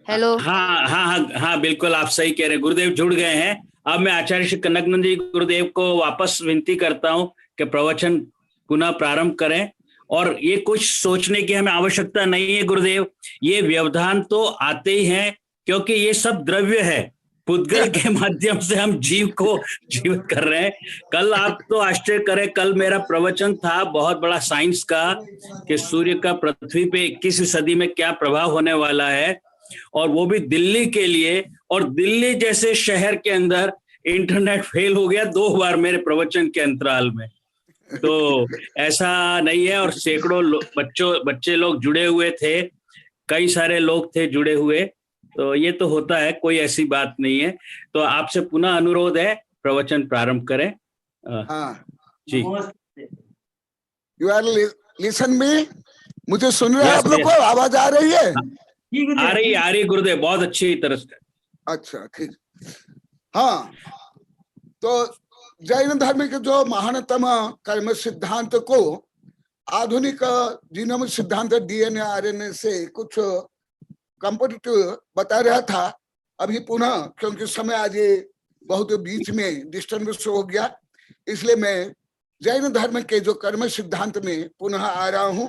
हेलो। हाँ हाँ हाँ हाँ बिल्कुल आप सही कह रहे हैं, गुरुदेव जुड़ गए हैं। अब मैं आचार्य श्री कनकनंदी गुरुदेव को वापस विनती करता हूं कि प्रवचन पुनः प्रारंभ करें। और ये कुछ सोचने की हमें आवश्यकता नहीं है गुरुदेव, ये व्यवधान तो आते ही हैं क्योंकि ये सब द्रव्य है। पुद्गल के माध्यम से हम जीव को जीवित कर रहे हैं। कल आप तो आश्चर्य करें, कल मेरा प्रवचन था बहुत बड़ा साइंस का कि सूर्य का पृथ्वी पे 21वीं सदी में क्या प्रभाव होने वाला है, और वो भी दिल्ली के लिए। और दिल्ली जैसे शहर के अंदर इंटरनेट फेल हो गया 2 बार मेरे प्रवचन के अंतराल में। तो ऐसा नहीं है, और सैकड़ों बच्चे लोग जुड़े हुए थे, कई सारे लोग थे जुड़े हुए। तो ये तो होता है, कोई ऐसी बात नहीं है। तो आपसे पुनः अनुरोध है, प्रवचन प्रारंभ करें। हाँ जी, यू आर लिसन में, मुझे सुन रहे हैं Yes, आप लोग को? yes. आवाज आ रही है? आ रही गुरुदेव, बहुत अच्छी तरह से। अच्छा, ठीक। हाँ, तो जैन धर्म के जो महानतम कर्म सिद्धांत को आधुनिक जीनोम सिद्धांत डीएनए आरएनए से कुछ कंपेटिटिव बता रहा था। अभी पुनः, क्योंकि समय आज बहुत बीच में डिस्टर्बेंस हो गया, इसलिए मैं जैन धर्म के जो कर्म सिद्धांत में पुनः आ रहा हूं।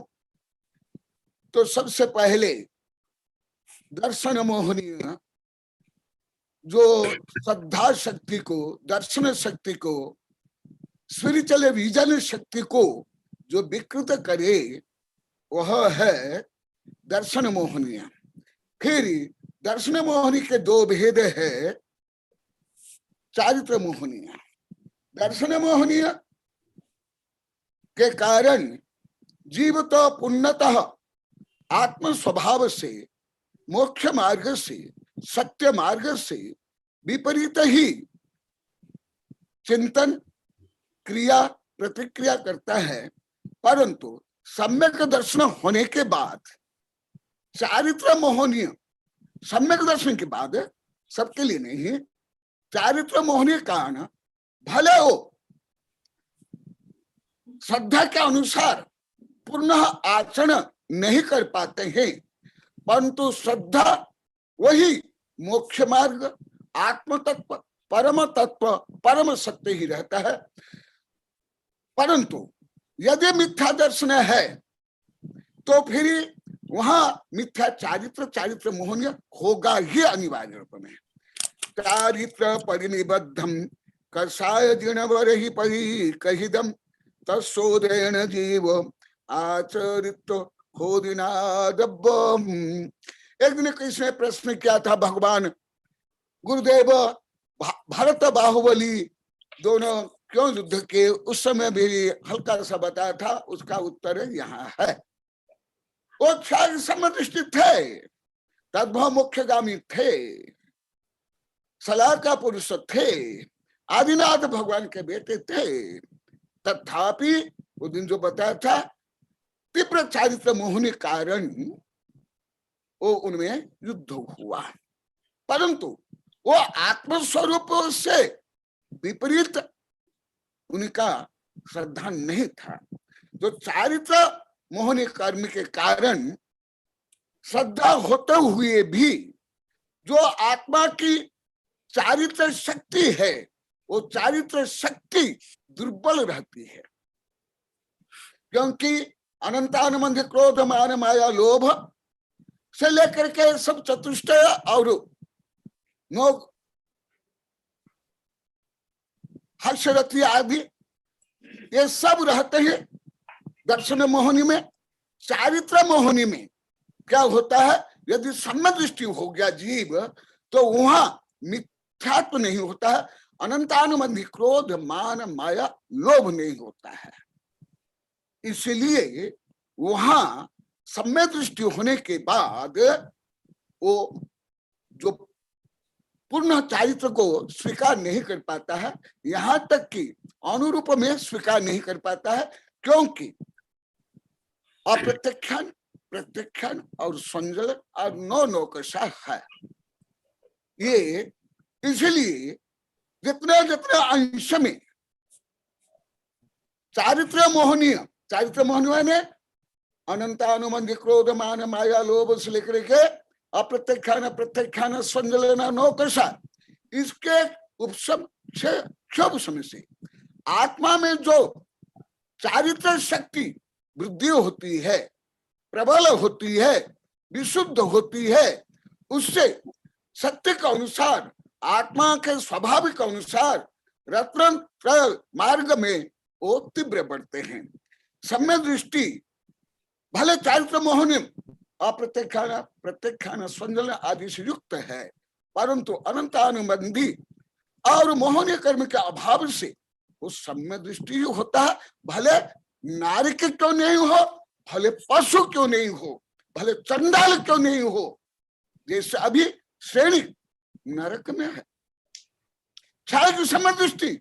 तो सबसे पहले दर्शन मोहनीय, जो श्रद्धा शक्ति को, दर्शन शक्ति को, स्पिरिचुअल विजन शक्ति को जो विकृत करे वह है दर्शन मोहनीय। फिर दर्शन मोहनी के 2 भेद है, चारित्र मोहनीय। दर्शन मोहनीय के कारण जीव तो पूर्णतः आत्म स्वभाव से, मोक्ष मार्ग से, सत्य मार्ग से विपरीत ही चिंतन, क्रिया, प्रतिक्रिया करता है। परंतु सम्यक दर्शन होने के बाद, चारित्र मोहनीय, सम्यक दर्शन के बाद, सबके लिए नहीं, चारित्र मोहनीय कारण भले हो श्रद्धा के अनुसार पुनः आचरण नहीं कर पाते हैं, परंतु श्रद्धा वही मोक्ष मार्ग, आत्म तत्व, परम सत्य ही रहता है। परंतु यदि मिथ्या दर्शन है तो फिर वहां मिथ्या चारित्र मोहनीय होगा ही अनिवार्य रूप में। चारित्र परिनिबद्धम कषाय जिणवर ही परी कहिदम तत्सोदयन जीव आचरित खोदिनादब्बम। एक दिन किसने प्रश्न किया था, भगवान गुरुदेव भरत बाहुबली दोनों क्यों युद्ध के? उस समय भी हल्का सा बताया था, उसका उत्तर यहाँ है। वो क्षय समदृष्टि थे, तद्भव मुख्यगामी थे, सलाह का पुरुष थे, आदिनाथ भगवान के बेटे थे। तथापि वो दिन जो बताया था, तीव्र चारित्र मोहनी कारण वो उनमें युद्ध हुआ, परंतु वो आत्मस्वरूप से विपरीत उनका श्रद्धा नहीं था। जो चारित्र मोहनी कर्म के कारण श्रद्धा होते हुए भी जो आत्मा की चारित्र शक्ति है, वो चारित्र शक्ति दुर्बल रहती है। क्योंकि अनंतानुबंध क्रोध मान माया लोभ से लेकर के सब चतुष्टय और मोह हर्षरति आदि ये सब रहते हैं दर्शन मोहनी में। चारित्र मोहनी में क्या होता है, यदि सम्यक दृष्टि हो गया जीव तो वहां मिथ्यात्व नहीं होता है, अनंतानुबंधी क्रोध मान माया लोभ नहीं होता है। इसलिए वहां सम्यक दृष्टि होने के बाद वो जो पूर्ण चारित्र को स्वीकार नहीं कर पाता है, यहां तक कि अनुरूप में स्वीकार नहीं कर पाता है, क्योंकि अप्रत्यक्षान, प्रत्यक्षान और संजल और नौ कषा है। ये इसलिए जितने जितने अंश में चारित्र मोहनीय ने अनंतानुबंध क्रोध मान माया लोभ से लेकर के अप्रत्यक्षान प्रत्यक्षान संजलन नौकषा, इसके उपशम क्षोभशम से आत्मा में जो चारित्र शक्ति वृद्धि होती है, प्रबल होती है, विशुद्ध होती है, उससे सत्य के अनुसार आत्मा के स्वाभाविक अनुसार रत्न मार्ग में वो तीव्र बढ़ते हैं। सम्यक दृष्टि भले चारित्र मोहनी अप्रत्यक्षान प्रत्यक्षान स्वंजन आदि से युक्त है, परंतु अनंतानुबंधी और मोहनीय कर्म के अभाव से वो सम्यक दृष्टि होता है। भले नारी के क्यों नहीं हो, भले पशु क्यों नहीं हो, भले चंडाल क्यों नहीं हो, जैसे अभी श्रेणी नरक में है, छाया सम्यक दृष्टि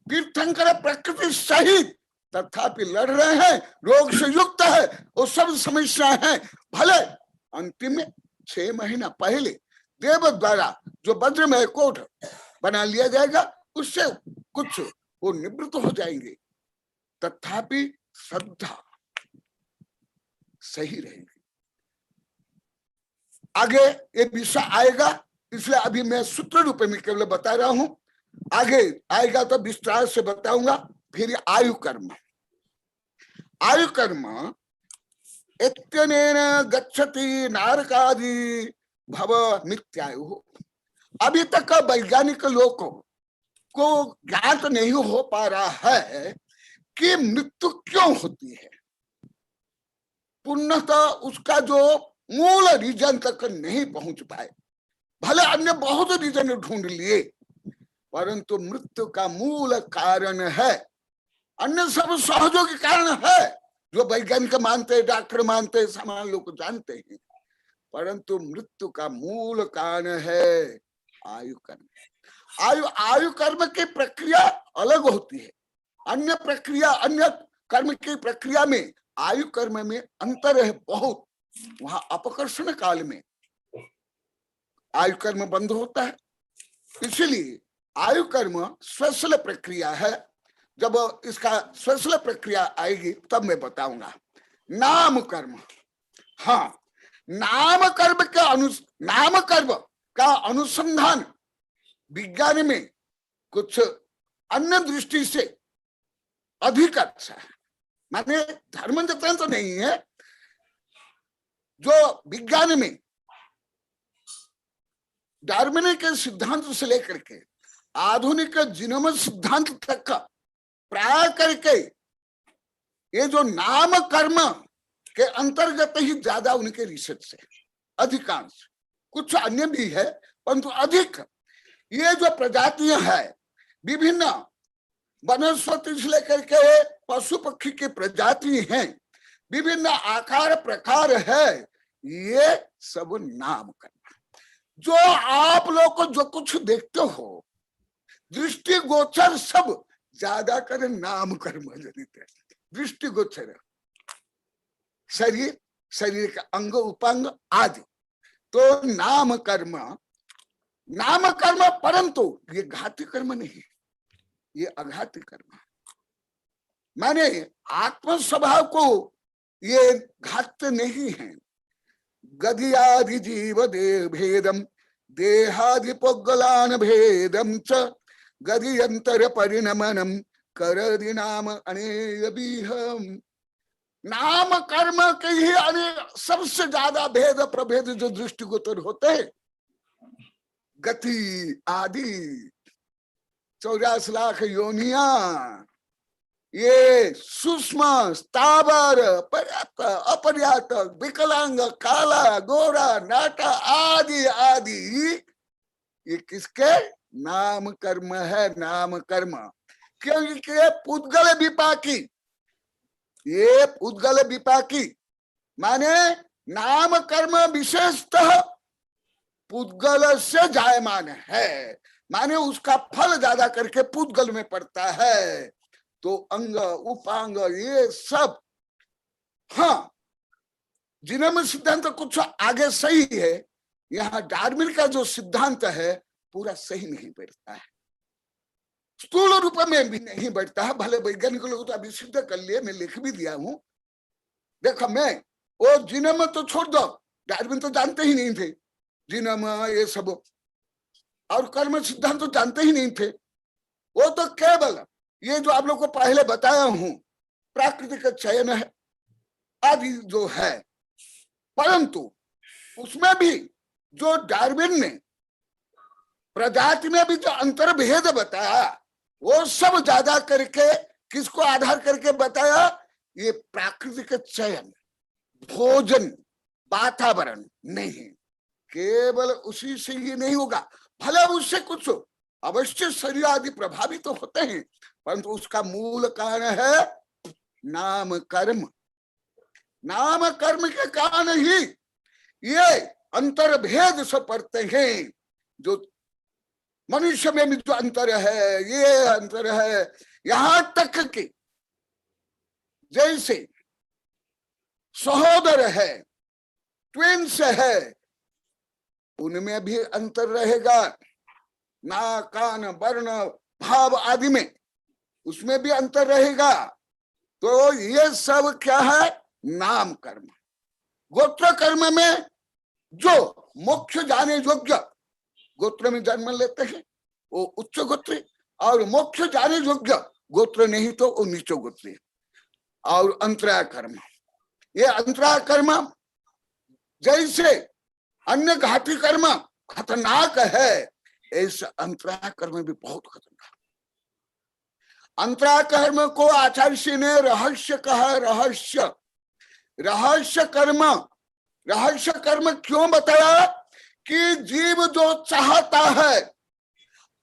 तीर्थंकर प्रकृति सहित तथापि लड़ रहे हैं, रोग से युक्त है, वो सब समस्या है। भले अंतिम में 6 महीना पहले देव द्वारा जो वज्रमय कोट बना लिया जाएगा, उससे कुछ वो निवृत्त हो जाएंगे, तथापि श्रद्धा सही रहेगी। आगे ये विषय आएगा, इसलिए अभी मैं सूत्र रूप में केवल बता रहा हूं, आगे आएगा तो विस्तार से बताऊंगा। फिर आयु कर्म, आयु कर्म इत्यनेन गच्छति नारकादि भव मिथ्यायु। अभी तक वैज्ञानिक लोगों को ज्ञात नहीं हो पा रहा है कि मृत्यु क्यों होती है। पूर्णतः उसका जो मूल रीजन तक नहीं पहुंच पाए। भले अन्य बहुत रीजन ढूंढ लिए, परंतु मृत्यु का मूल कारण है, अन्य सब सहयोगी कारण है जो वैज्ञानिक मानते, डॉक्टर मानते, सामान्य लोग जानते हैं, परंतु मृत्यु का मूल कारण है आयु कर्म। आयु कर्म की प्रक्रिया अलग होती है। अन्य प्रक्रिया, अन्य कर्म की प्रक्रिया में आयु कर्म में अंतर है बहुत। वहां अपकर्षण काल में आयु कर्म बंद होता है, इसलिए आयु कर्म स्वशल प्रक्रिया है। जब इसका स्वशल प्रक्रिया आएगी तब मैं बताऊंगा। नाम कर्म, हाँ, नाम कर्म का अनुसंधान विज्ञान में कुछ अन्य दृष्टि से अधिक अच्छा है। माने धर्म जतन तो नहीं है, जो विज्ञान में डार्विन के सिद्धांत से लेकर के आधुनिक जीनोम सिद्धांत तक का प्राय करके ये जो नाम कर्म के अंतर्गत ही ज्यादा उनके रिसर्च से अधिकांश, कुछ अन्य भी है परंतु अधिक ये जो प्रजातियां है, विभिन्न वनस्पति से लेकर के पशु पक्षी की प्रजाति हैं, विभिन्न आकार प्रकार है, ये सब नाम कर्म। जो आप लोग को जो कुछ देखते हो दृष्टि गोचर सब ज्यादा कर नाम कर्म जनित है। दृष्टि गोचर शरीर, शरीर का अंग उपांग आदि, तो नाम कर्म परंतु ये घाती कर्म नहीं, ये अघाती कर्म। माने आत्म स्वभाव को ये घात नहीं है। गदियादि जीव देह भेदम देहादि पोगलान भेदम च गदियंतर परिणमनम करदि नाम अनेयबीहम। नाम कर्म के ही अनेक सबसे ज्यादा भेद प्रभेद जो दृष्टिगोचर होते हैं, गति आदि 84 लाख योनिया, ये सूक्ष्म, स्थावर, पर्याप्त, अपर्याप्त, विकलांग, काला, गोरा, नाटा आदि आदि, ये किसके नाम कर्म है। नाम कर्म क्योंकि पुद्गल विपाकी, ये पुद्गल विपाकी माने नाम कर्म विशेषतः पुद्गल से जायमान है, माने उसका फल ज्यादा करके पुद्गल में पड़ता है। तो अंग उपांग ये सब, हाँ, जीनोम सिद्धांत कुछ आगे सही है, यहाँ डार्विन का जो सिद्धांत है पूरा सही नहीं बैठता है, स्थूल रूप में भी नहीं बैठता है। भले वैज्ञानिक लोग तो अभी सिद्ध कर लिए, मैं लिख भी दिया हूं। देखो मैं वो जीनोम तो छोड़ दो, डार्विन तो जानते ही नहीं थे जीनोम ये सब, और कर्म सिद्धांत तो जानते ही नहीं थे। वो तो केवल ये जो आप लोग को पहले बताया हूं प्राकृतिक चयन है आदि जो है, परंतु उसमें भी जो डार्विन ने प्रजाति में भी जो अंतर्भेद बताया वो सब ज्यादा करके किसको आधार करके बताया? ये प्राकृतिक चयन, भोजन, वातावरण नहीं, केवल उसी से ये नहीं होगा। भले उससे कुछ अवश्य शरीर आदि प्रभावित तो होते हैं, परंतु उसका मूल कारण है नाम कर्म। नाम कर्म के कारण ही ये अंतर्भेद से पड़ते हैं। जो मनुष्य में भी जो अंतर है, ये अंतर है, यहां तक कि जैसे सहोदर है, ट्विंस है, उनमें भी अंतर रहेगा। ना कान वर्ण भाव आदि में उसमें भी अंतर रहेगा। तो ये सब क्या है? नाम कर्म। गोत्र कर्म में जो मोक्ष जाने योग्य गोत्र में जन्म लेते हैं वो उच्च गोत्र, और मोक्ष जाने योग्य गोत्र नहीं तो वो नीच गोत्र। और अंतराय कर्म, ये अंतराय कर्म जैसे अन्य घाटी कर्म खतरनाक है, ऐसे अंतराय कर्म भी बहुत खतरनाक। अंतराय कर्म को आचार्य ने रहस्य कहा। रहस्य कर्म क्यों बताया? कि जीव जो चाहता है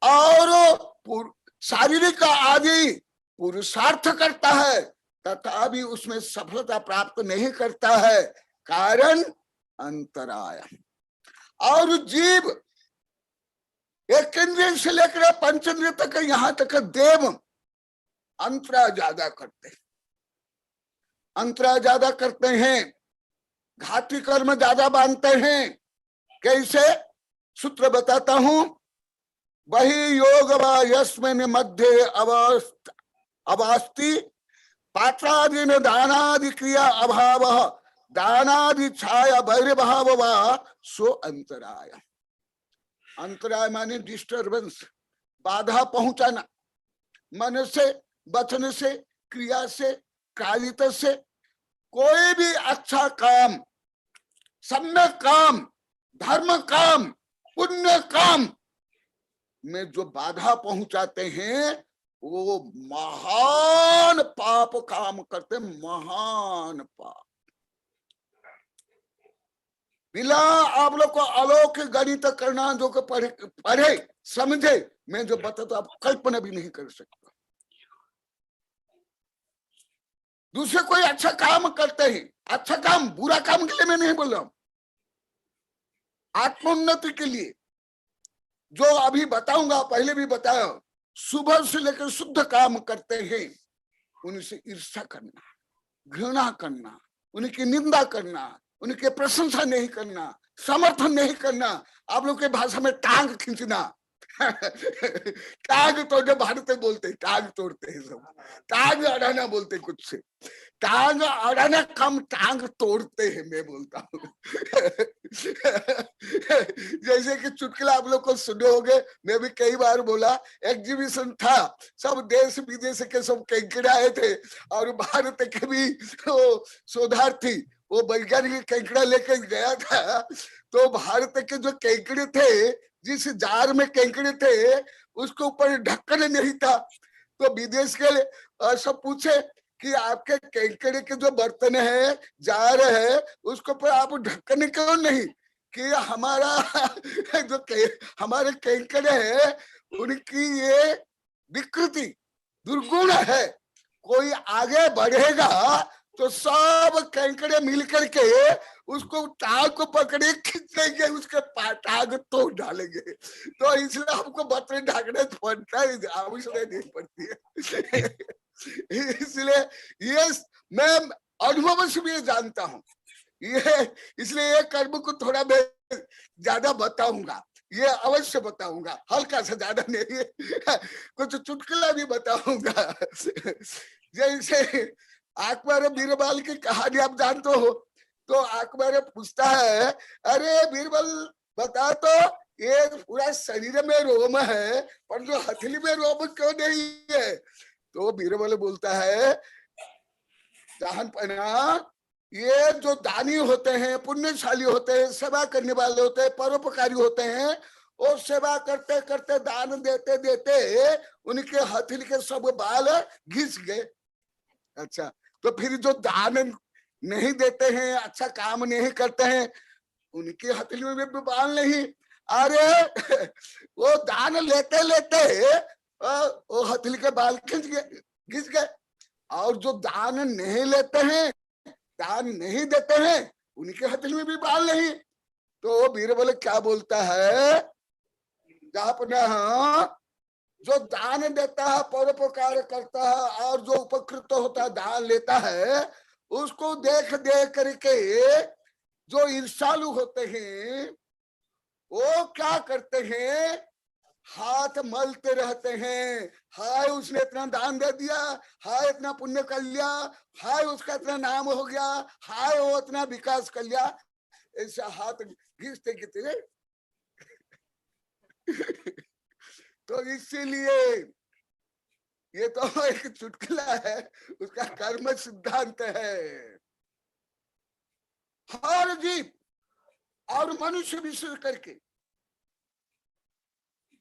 और शारीरिक आदि पुरुषार्थ करता है, तथा भी उसमें सफलता प्राप्त नहीं करता है, कारण अंतराय। और जीव एक इंद्रिय से लेकर पंचेंद्रिय तक, यहां तक देव अंतराय ज्यादा करते हैं। अंतराय ज्यादा करते हैं, घाती कर्म ज्यादा बांधते हैं। कैसे? सूत्र बताता हूं। वही योग व यस्मिन् मध्य अवस्थि पात्रादि दानादि क्रिया अभाव दानादि छाया वैरभाव व सो अंतराय। अंतराय माने डिस्टर्बेंस, बाधा पहुंचाना, मन से, वचन से, क्रिया से, कारित से। कोई भी अच्छा काम, सम्यक काम, धर्म काम, पुण्य काम में जो बाधा पहुंचाते हैं वो महान पाप काम करते, महान पाप। बिना आप लोग को अलौकिक गणित करना, जो को पढ़े समझे, मैं जो बताता आप कल्पना भी नहीं कर सकता। दूसरे कोई अच्छा काम करते हैं, अच्छा काम, बुरा काम के लिए मैं नहीं बोल रहा हूं, आत्मोन्नति के लिए। जो अभी बताऊंगा, पहले भी बताया, सुबह से लेकर शुद्ध काम करते हैं, उनसे ईर्ष्या करना, घृणा करना, उनकी निंदा करना, उनके प्रशंसा नहीं करना, समर्थन नहीं करना, आप लोग के भाषा में टांग खींचना। टांग तोड़ने भारत में बोलते, टांग तोड़ते हैं सब, टांग अड़ाना बोलते कुछ से। टांग अड़ाना कम, टांग तोड़ते हैं मैं बोलता हूँ। जैसे कि चुटकुला आप लोग को सुने होंगे, मैं भी कई बार बोला, एग्जीबिशन था, सब देश विदेश के सब केंकड़े आए थे, और भारत के भी वो शोधार्थी, वो वैज्ञानिक केंकड़ा लेकर गया था। तो भारत के जो केंकड़े थे, जिस जार में केंकड़े थे, उसके ऊपर ढक्कन नहीं था। तो विदेश के सब पूछे कि आपके केंकड़े के जो बर्तन है, जार है, उसके ऊपर आप ढक्कन क्यों नहीं? कि हमारा हमारे केंकड़े है, उनकी ये विकृति दुर्गुण है। कोई आगे बढ़ेगा तो सब केंकड़े मिलकर के उसको टांग को पकड़े, खींचेंगे, उसके टांग तोड़ डालेंगे। तो इसलिए हमको बर्तन ढकने पड़ता है, आवश्यकता नहीं पड़ती है। इसलिए ये मैं अनुभव से भी जानता हूँ, ये इसलिए ये कर्म को थोड़ा मैं ज्यादा बताऊंगा, ये अवश्य बताऊंगा, हल्का सा, ज्यादा नहीं, कुछ चुटकुला भी बताऊंगा। जैसे अकबर बीरबल की कहानी आप जानते हो। तो अकबर पूछता है, अरे बीरबल बता तो, ये पूरा शरीर में रोम है, पर जो हथेली में रोम क्यों नहीं है? तो बीरबल बोलता है, जहान पना, ये जो दानी होते हैं, पुण्यशाली होते हैं, सेवा करने वाले होते हैं, परोपकारी होते हैं, वो सेवा करते करते दान देते देते उनके हथेली के सब बाल घिस गए। अच्छा, तो फिर जो दान नहीं देते हैं, अच्छा काम नहीं करते हैं, उनकी हथेली में भी बाल नहीं। अरे वो दान लेते लेते वो हथेली के बाल घिस गए। और जो दान नहीं लेते हैं, दान नहीं देते हैं, उनके हथेली में भी बाल नहीं। तो बीरबल क्या बोलता है, अपना जो दान देता है, परोपकार करता है और जो उपकृत होता है, दान लेता है, उसको देख देख करके जो ईर्ष्यालु होते हैं वो क्या करते हैं, हाथ मलते रहते हैं। हाय उसने इतना दान दे दिया, हाय इतना पुण्य कर लिया, हाय उसका इतना नाम हो गया, हाय वो इतना विकास कर लिया, ऐसा हाथ घिसते घिसते। तो इसीलिए ये तो एक चुटकुला है, उसका कर्म सिद्धांत है। हर जीव और मनुष्य विशेष करके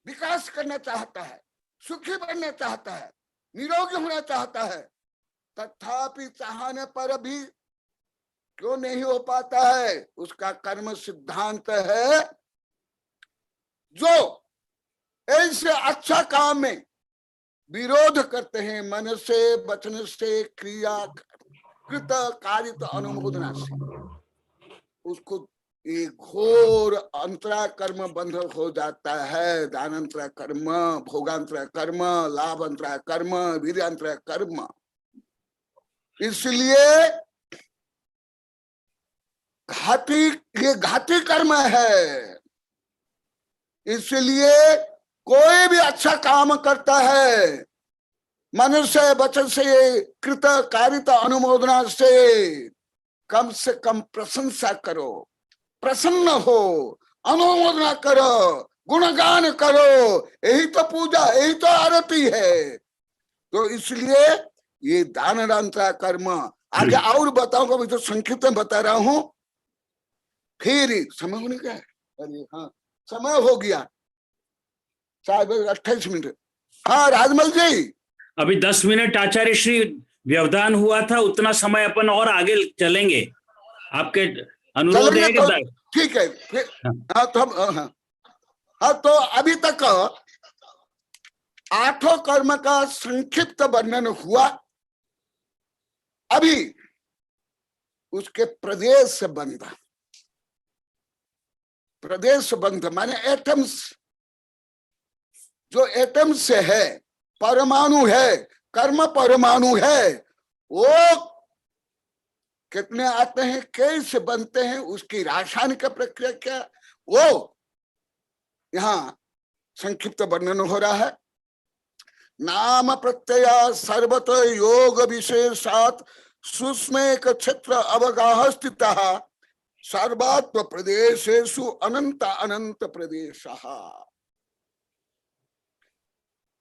विकास करना चाहता है, सुखी बनना चाहता है, निरोगी होना चाहता है, तथापि चाहने पर भी क्यों नहीं हो पाता है, उसका कर्म सिद्धांत है। जो ऐसे अच्छा काम में विरोध करते हैं, मन से, वचन से, क्रिया कृत कारित अनुमोदना से, उसको एक घोर अंतरा कर्म बंध हो जाता है। दानांतरा कर्म, भोगांतरा कर्म, लाभांतरा कर्म, वीर्यांतरा कर्म। इसलिए ये घाती कर्म है। इसलिए कोई भी अच्छा काम करता है, मनुष्य वचन से, कृत कारित अनुमोदना से कम प्रशंसा करो, प्रसन्न हो, अनुमोदना करो, गुणगान करो। यही तो पूजा, यही तो आरती है। तो इसलिए ये दानांतरा कर्म। आगे और बताऊंगा, मैं तो संक्षिप्त में बता रहा हूं। फिर समय होने का है, अरे हाँ समय हो गया, 28 मिनट। हाँ राजमल जी, अभी 10 मिनट आचार्य श्री व्यवधान हुआ था, उतना समय अपन और आगे चलेंगे। आपके अनुरोध है तो ठीक है फिर। हाँ तो हम हाँ तो अभी तक 8 कर्म का संक्षिप्त वर्णन हुआ। अभी उसके प्रदेश बंध माने एटम्स, जो एटम्स से है, परमाणु है, कर्म परमाणु है, वो कितने आते हैं, कैसे बनते हैं, उसकी रासायनिक प्रक्रिया क्या, वो यहाँ संक्षिप्त वर्णन हो रहा है। नाम प्रत्यय सर्वत योग विशेषात सूक्ष्मेक क्षेत्र अवगाह स्थितः सर्वात्म प्रदेशेषु अनंत अनंत प्रदेशः।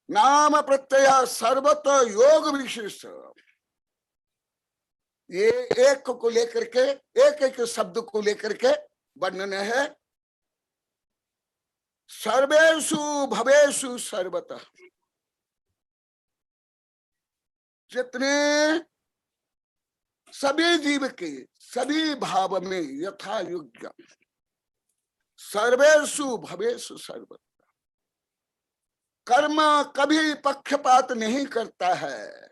नाम प्रत्यय सर्वत योग विशेष, ये एक को लेकर के, एक एक शब्द को लेकर के वर्णन है। सर्वेषु भवेषु सर्वतः, जितने सभी जीव के सभी भाव में यथा योग्य, सर्वेषु भवेषु सर्वतः। कर्म कभी पक्षपात नहीं करता है,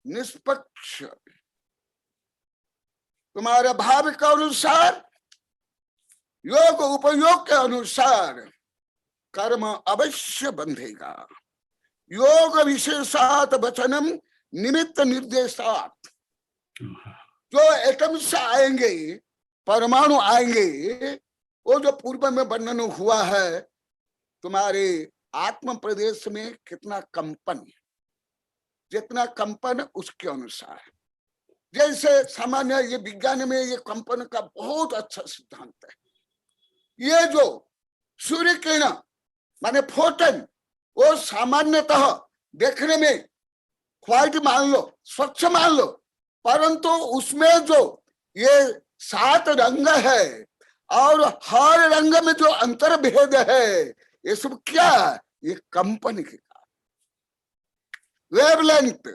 निष्पक्ष, तुम्हारे भाव के अनुसार, योग उपयोग के अनुसार कर्म अवश्य बंधेगा। योग विशेषात वचनम निमित्त निर्देशात, जो एटम्स आएंगे, परमाणु आएंगे, वो जो पूर्व में वर्णन हुआ है, तुम्हारे आत्म प्रदेश में कितना कंपन, जितना कंपन उसके अनुसार। जैसे सामान्य ये विज्ञान में ये कंपन का बहुत अच्छा सिद्धांत है। ये जो सूर्य किरण माने फोटन, वो सामान्यतः देखने में व्हाइट मान लो, स्वच्छ मान लो, परंतु उसमें जो ये 7 रंग है और हर रंग में जो अंतर भेद है, ये सब क्या है? ये कंपन के कारण, वेवलेंथ।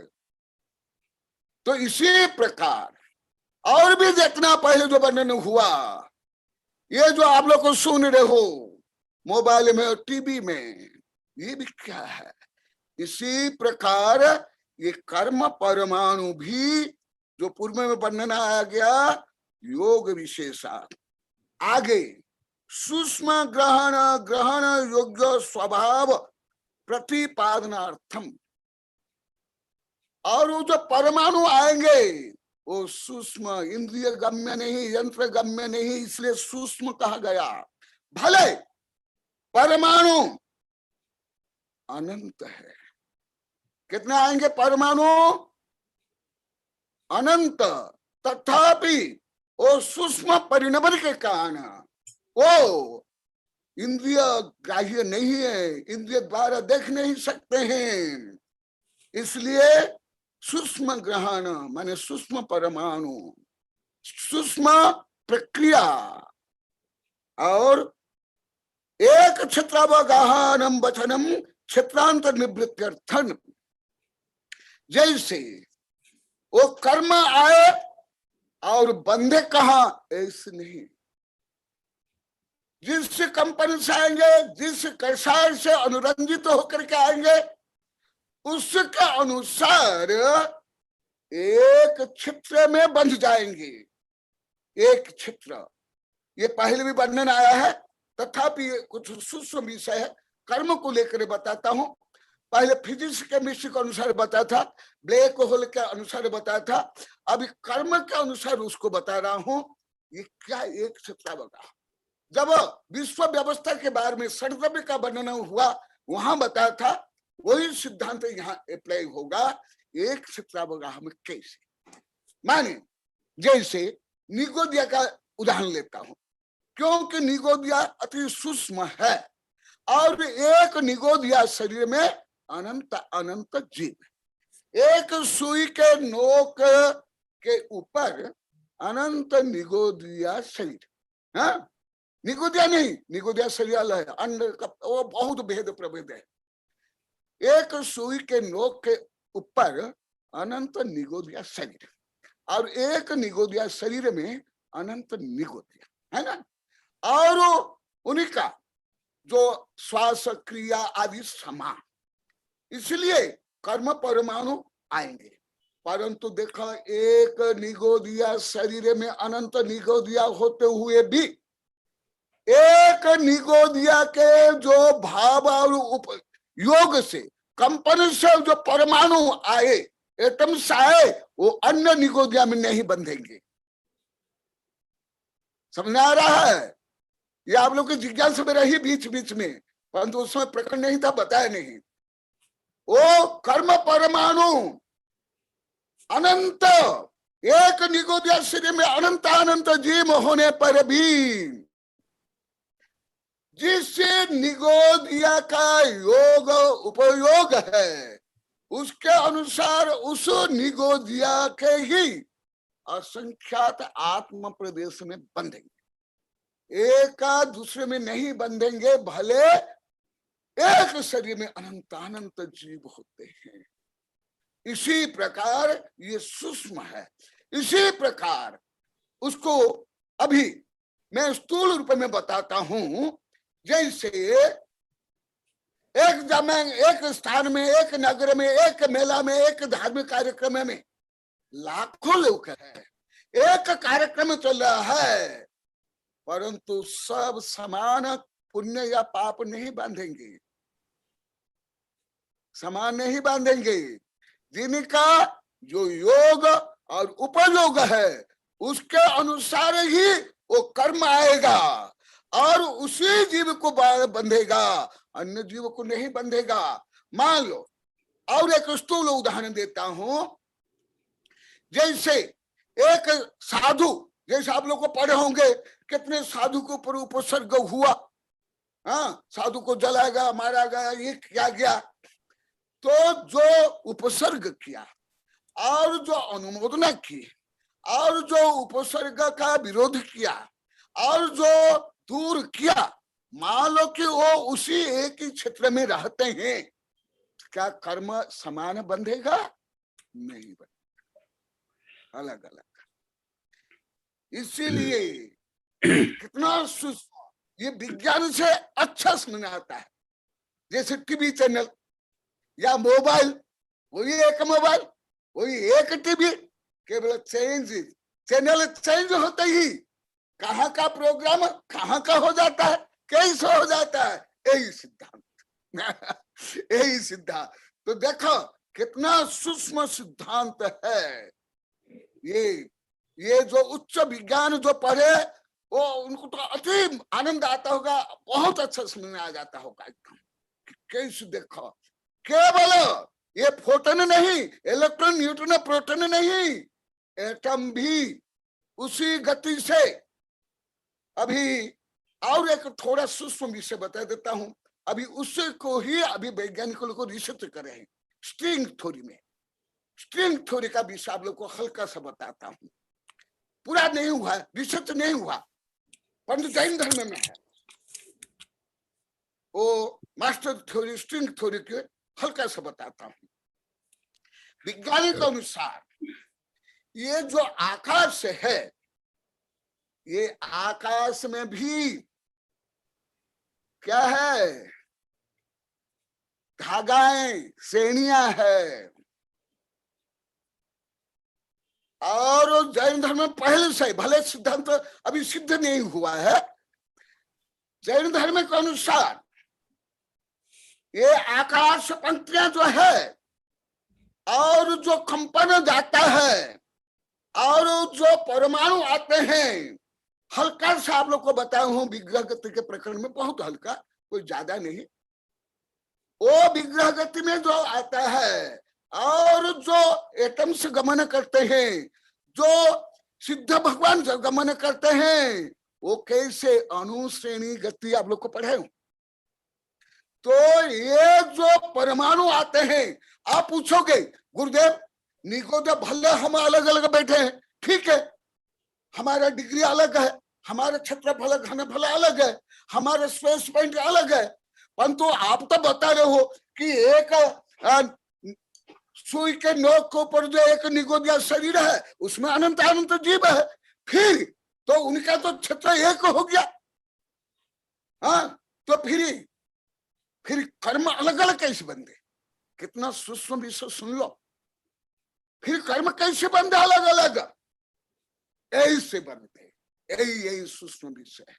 तो इसी प्रकार और भी देखना, पहले जो वर्णन हुआ, ये जो आप लोग को सुन रहे हो मोबाइल में और टीवी में, ये भी क्या है? इसी प्रकार ये कर्म परमाणु भी जो पूर्व में वर्णन आया गया, योग विशेषा, आगे सूक्ष्म ग्रहण योग्य स्वभाव प्रतिपादनार्थम। और वो जो परमाणु आएंगे वो सूक्ष्म, इंद्रिय गम्य नहीं, यंत्र गम्य नहीं, इसलिए सूक्ष्म कहा गया। भले परमाणु अनंत है, कितने आएंगे परमाणु? अनंत, तथापि वो सूक्ष्म परिणमन के कारण वो इंद्रिय ग्राह्य नहीं है, इंद्रिय द्वारा देख नहीं सकते हैं। इसलिए सूक्ष्म ग्रहण माने सूक्ष्म परमाणु, सूक्ष्म प्रक्रिया, और एक क्षेत्रावगाहनम वचनम क्षेत्रांतर निवृत्त्यर्थन। जैसे वो कर्म आए और बंधे कहा, ऐसे नहीं। जिस कंपनी से आएंगे, जिस कसाय से अनुरंजित होकर के आएंगे, उसके अनुसार एक क्षेत्र में बंध जाएंगे। एक क्षेत्र, ये पहले भी वर्णन आया है, तथापि कुछ सूक्ष्म विषय है, कर्म को लेकर बताता हूं। पहले फिजिक्स केमिस्ट्री के अनुसार बताया था, ब्लैक होल के अनुसार बताया था, अभी कर्म के अनुसार उसको बता रहा हूं। ये क्या एक क्षेत्र बता, जब विश्व व्यवस्था के बारे में षड्द्रव्य का वर्णन हुआ, वहां बताया था, वही सिद्धांत यहाँ अप्लाई होगा। एक क्षेत्रावगाह में कैसे, माने जैसे निगोदिया का उदाहरण लेता हूं, क्योंकि निगोदिया अति सूक्ष्म है, और एक निगोदिया शरीर में अनंत अनंत जीव। एक सुई के नोक के ऊपर अनंत निगोदिया शरीर, हाँ निगोदिया नहीं, निगोदिया शरीर अलग है, अंडर का वो बहुत भेद प्रभेद है। एक सुई के नोक के ऊपर अनंत निगोदिया शरीर, और एक निगोदिया शरीर में अनंत निगोदिया, है ना। और उन्हीं का जो श्वास क्रिया आदि समान, इसलिए कर्म परमाणु आएंगे। परंतु देखो, एक निगोदिया शरीर में अनंत निगोदिया होते हुए भी एक निगोदिया के जो भाव और उपयोग से, कंपन से जो परमाणु आए, एटम्स आए, वो अन्य निगोदिया में नहीं बंधेंगे। समझ आ रहा है? ये आप लोग की जिज्ञासा में रही बीच बीच में, परंतु उसमें प्रकरण नहीं था, बताया नहीं। वो कर्म परमाणु अनंत, एक निगोदिया शरीर में अनंत अनंत जीव होने पर भी जिस निगोदिया का योग उपयोग है, उसके अनुसार उस निगोदिया के ही असंख्यात आत्म प्रदेश में बंधेंगे, एक दूसरे में नहीं बंधेंगे। भले एक शरीर में अनंत अनंत जीव होते हैं। इसी प्रकार ये सूक्ष्म है। इसी प्रकार उसको अभी मैं स्थूल रूप में बताता हूं। जैसे एक जगह, एक स्थान में, एक नगर में, एक मेला में, एक धार्मिक कार्यक्रम में लाखों लोग हैं, एक कार्यक्रम चल रहा है, परंतु सब समान पुण्य या पाप नहीं बांधेंगे, समान नहीं बांधेंगे। जिनका जो योग और उपयोग है, उसके अनुसार ही वो कर्म आएगा, और उसी जीव को बंधेगा, अन्य जीव को नहीं बंधेगा। मान लो, और एक स्थूल उदाहरण देता हूं। जैसे एक साधु, जैसे आप लोग को पढ़े होंगे, कितने साधु के ऊपर उपसर्ग हुआ, हाँ, साधु को जलाएगा, मारा गया, ये किया गया। तो जो उपसर्ग किया और जो अनुमोदना की और जो उपसर्ग का विरोध किया और जो दूर किया, मान लो कि वो उसी एक ही क्षेत्र में रहते हैं, क्या कर्म समान बंधेगा? नहीं बंधेगा, अलग अलग। इसीलिए कितना ये विज्ञान से अच्छा समझ आता है। जैसे टीवी चैनल या मोबाइल, वही एक मोबाइल, वही एक टीवी, केवल चैनल चेंज होते ही कहाँ का प्रोग्राम कहाँ का हो जाता है, कैसे हो जाता है, यही सिद्धांत यही सिद्धांत। तो देखो कितना सूक्ष्म सिद्धांत है ये जो उच्च विज्ञान जो पढ़े वो उनको तो अति आनंद आता होगा, बहुत अच्छा समझ में आ जाता होगा एकदम। कैसे देखो, केवल ये फोटोन नहीं, इलेक्ट्रॉन, न्यूट्रॉन, प्रोटॉन नहीं, एटम भी उसी गति से। अभी और एक थोड़ा सूक्ष्म विषय बता देता हूं, अभी उससे को ही अभी वैज्ञानिक लोग को रिसर्च कर रहे हैं स्ट्रिंग थ्योरी में। स्ट्रिंग थ्योरी का विषय आप लोग को हल्का सा बताता हूं, पूरा नहीं हुआ, रिसर्च नहीं हुआ, परंतु जैन धर्म में है। वो मास्टर थ्योरी स्ट्रिंग थ्योरी के हल्का सा बताता हूं। वैज्ञानिक अनुसार ये जो आकाश है, ये आकाश में भी क्या है, धागाएं, श्रेणियां है। और जैन धर्म में पहले से, भले सिद्धांत अभी सिद्ध नहीं हुआ है, जैन धर्म के अनुसार ये आकाश पंक्तियां जो है और जो कंपन जाता है और जो परमाणु आते हैं, हल्का सा आप लोग को बताया हूं विग्रह गति के प्रकरण में, बहुत हल्का, कोई ज्यादा नहीं। वो विग्रह गति में जो आता है और जो एटम से गमन करते हैं, जो सिद्ध भगवान से गमन करते हैं, वो कैसे अनुश्रेणी गति आप लोग को पढ़े हूं। तो ये जो परमाणु आते हैं, आप पूछोगे गुरुदेव निकोदेव भले हम अलग अलग बैठे हैं, ठीक है, हमारा डिग्री अलग है, हमारा क्षेत्रफल घनफल अलग है, हमारा स्पेस पॉइंट अलग है, परंतु आप तो बता रहे हो कि एक सुई के नोक के ऊपर जो एक निगोदिया शरीर है, उसमें अनंत अनंत जीव है, फिर तो उनका तो क्षेत्र एक हो गया। हाँ, तो फिर कर्म अलग अलग कैसे बंधे? कितना सूक्ष्म विषय सुन लो। फिर कर्म कैसे बंधे अलग अलग? ऐसे बनते, यही सूक्ष्म विषय है।